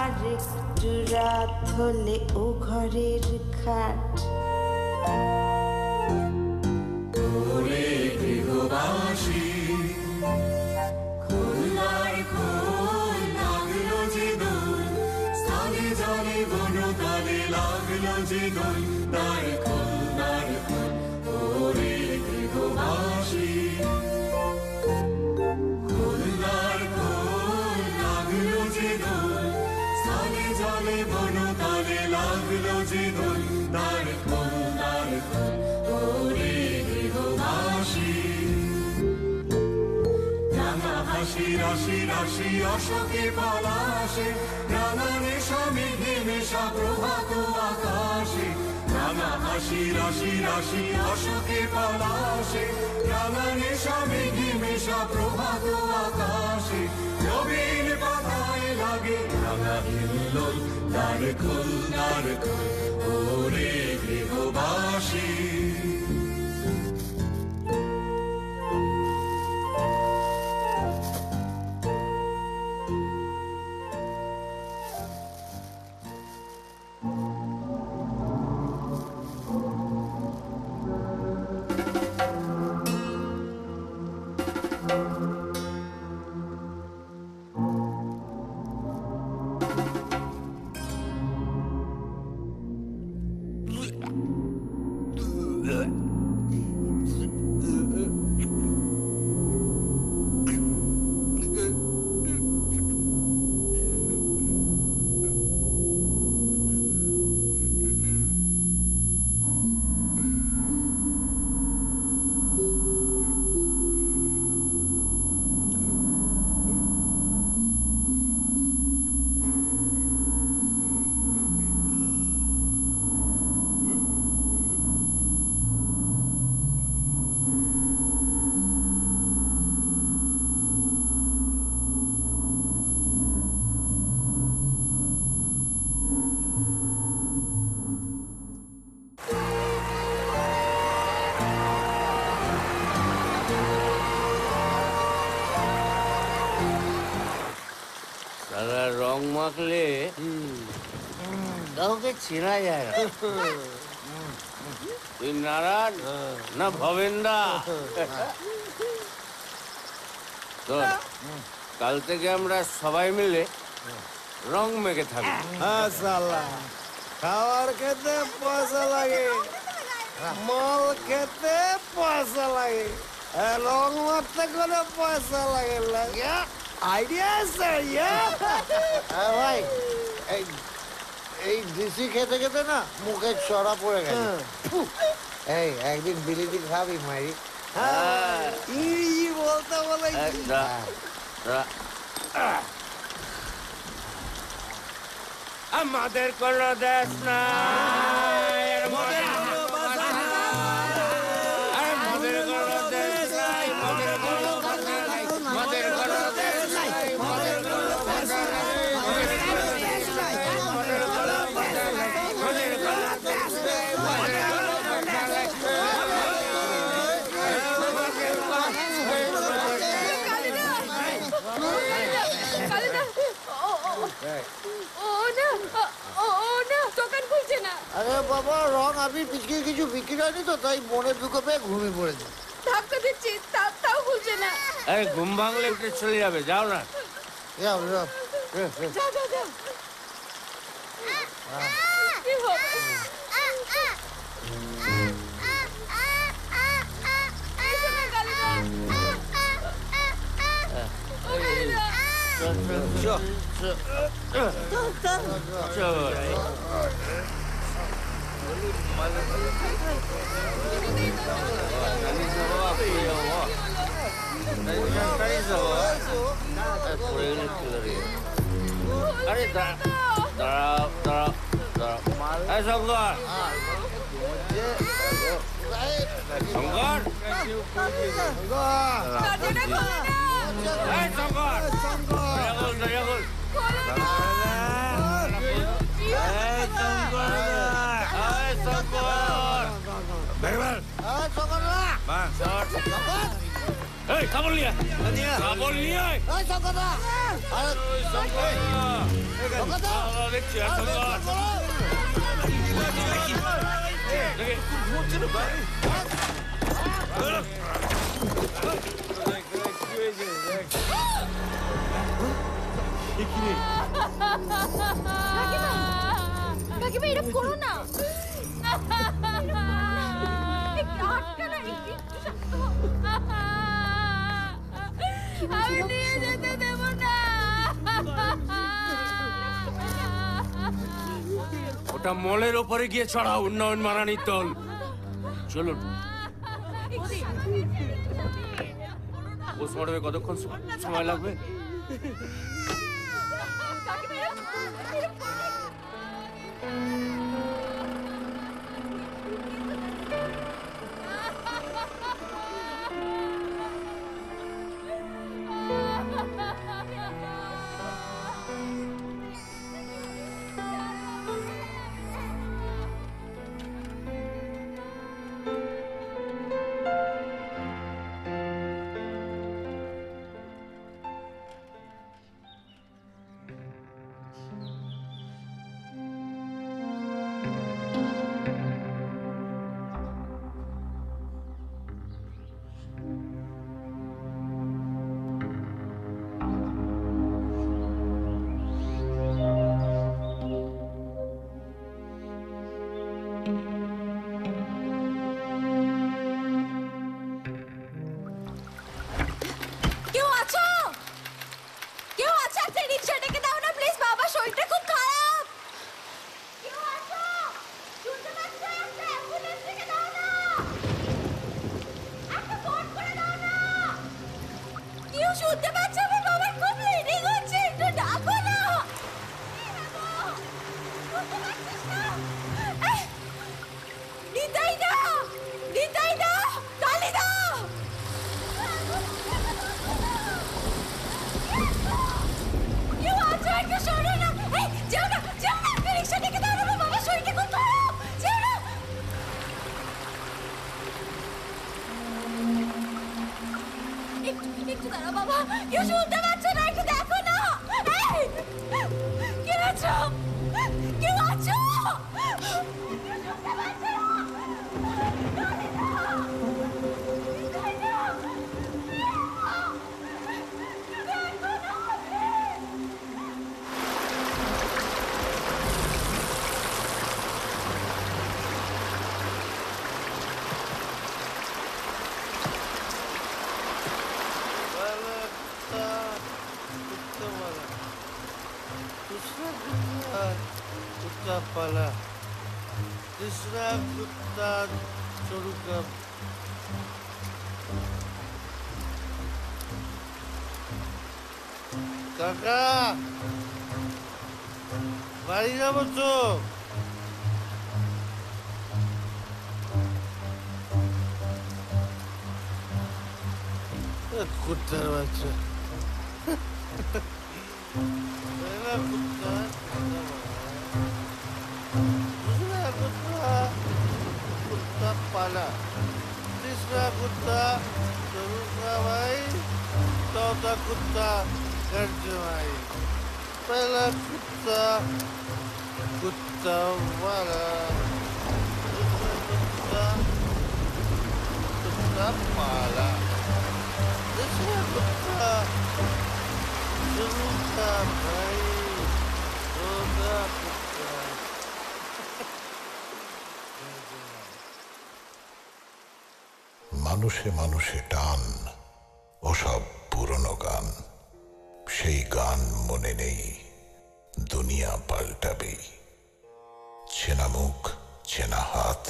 আর একটু রাত হলে ও ঘরের খাট। ওরে গৃহবাসী, খুলনার খোল লাগলো যে দোল, স্থলে জলে বনতলে লাগলো যে দোল, দ্বার খোল দ্বার খোল। তালে বনো তালে লাগলো যে দোল দ্বার খোল ওরে গৃহবাসী রাঙা হাসি রাশি রাশি অশোকে পলাশে রাঙা নেশা মেঘে মেশা প্রভাত আকাশে রাঙা হাসি রাশি রাশি অশোকে পলাশে রাঙা নেশা মেঘে মেশা প্রভাত আকাশে নবীন পাতায় লাগে রাঙা হিল্লোল দ্বার খোল ওরে গৃহবাসী সারা রং মাখলে কাউকে চেনা যায় না। তুই নারায়ণ না ভবেন্দা? শোন, কাল থেকে আমরা সবাই মিলে রং মেখে থাকবো। হ্যাঁ সালা, খাবার খেতে পয়সা লাগে, মাল খেতে পয়সা লাগে, রং মারতে করে পয়সা লাগে। আইডিয়া আছে ভাই, এই দেশি খেতে খেতে না মুখে চড়া পড়ে গেছে। এই একদিন বিলিতি খাবি মারি। ইংরেজি বলতে বলে আমাদের কোনো দেশ নাই, আমাদের কোনো ভাষা নাই, আমাদের কোনো দেশ নাই, আমাদের কোনো ভাষা নাই, আমাদের কোনো দেশ নাই, আমাদের কোনো ভাষা নাই, আমাদের কোনো দেশ নাই, আমাদের কোনো ভাষা নাই, আমাদের কোনো দেশ নাই, আমাদের কোনো ভাষা নাই। আরে বাবা, রং আবির পিচকে কিছু বিক্রি হয়নি তো, তাই মনের দুঃখ পেয়ে ঘুমিয়ে পড়েছে। ধাক্কা দিচ্ছি তাও খুলছে না। আরে ঘুম ভাঙলে একটু চলে যাবে, যাও না। যাও যাও যাও কি হবে? আরে দাঁড়াও দাঁড়াও দাঁড়াও, শঙ্কর শঙ্কর খবর নিয়ে খবর নিয়ে দেখছি কাকিমা এরকম করো না। আমি নিয়ে যেতে দেব না। ওটা মলের ওপরে গিয়ে চড়াও, উন্নয়ন মারানির দল। চলুন। পোস্টমর্টমে কতক্ষণ সময় লাগবে? Pala. Tisra kutta choruka. Kaka. বাড়ি যাবো তো। কুত্তার বাচ্চা। কুত্তা कुत्ता पाला तीसरा कुत्ता जरूर का भाई चौथा कुत्ता घर जमाई पहला कुत्ता कुत्ता वाला दूसरा कुत्ता कुत्ता पाला तीसरा कुत्ता जरूर का भाई चौथा कुत्ता মানুষে মানুষে টান, ওসব পুরনো গান, সেই গান মনে নেই, দুনিয়া পাল্টাবেই। চেনা মুখ, চেনা হাত,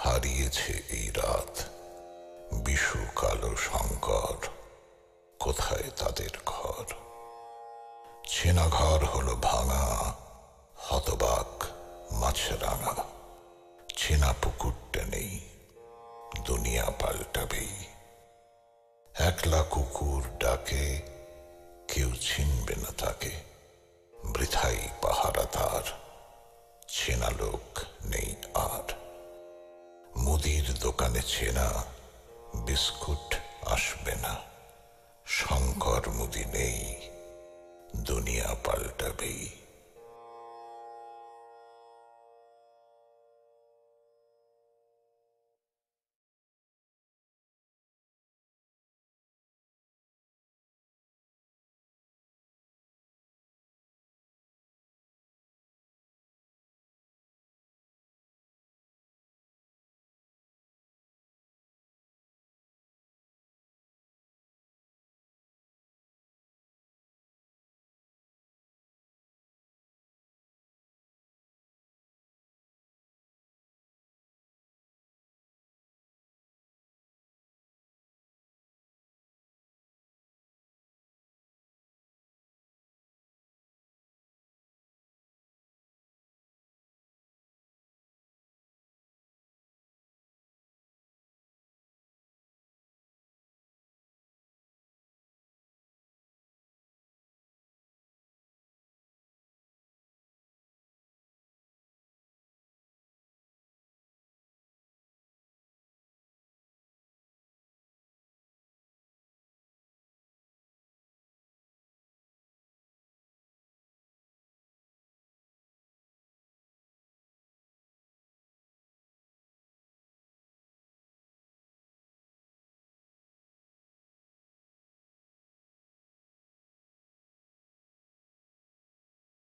হারিয়েছে এই রাত। বিশু কালো শঙ্কর, কোথায় তাদের ঘর? চেনা ঘর হলো ভাঙা, হতবাক মাছরাঙা। চেনা পুকুরটা নেই, দুনিয়া পাল্টাবেই। একলা কুকুর ডাকে, কেউ চিনবে না তাকে, বৃথাই পাহারা তার, চেনা লোক নেই আর। মুদির দোকানে চেনা বিস্কুট আসবে না, শঙ্কর মুদি নেই, দুনিয়া পাল্টাবেই।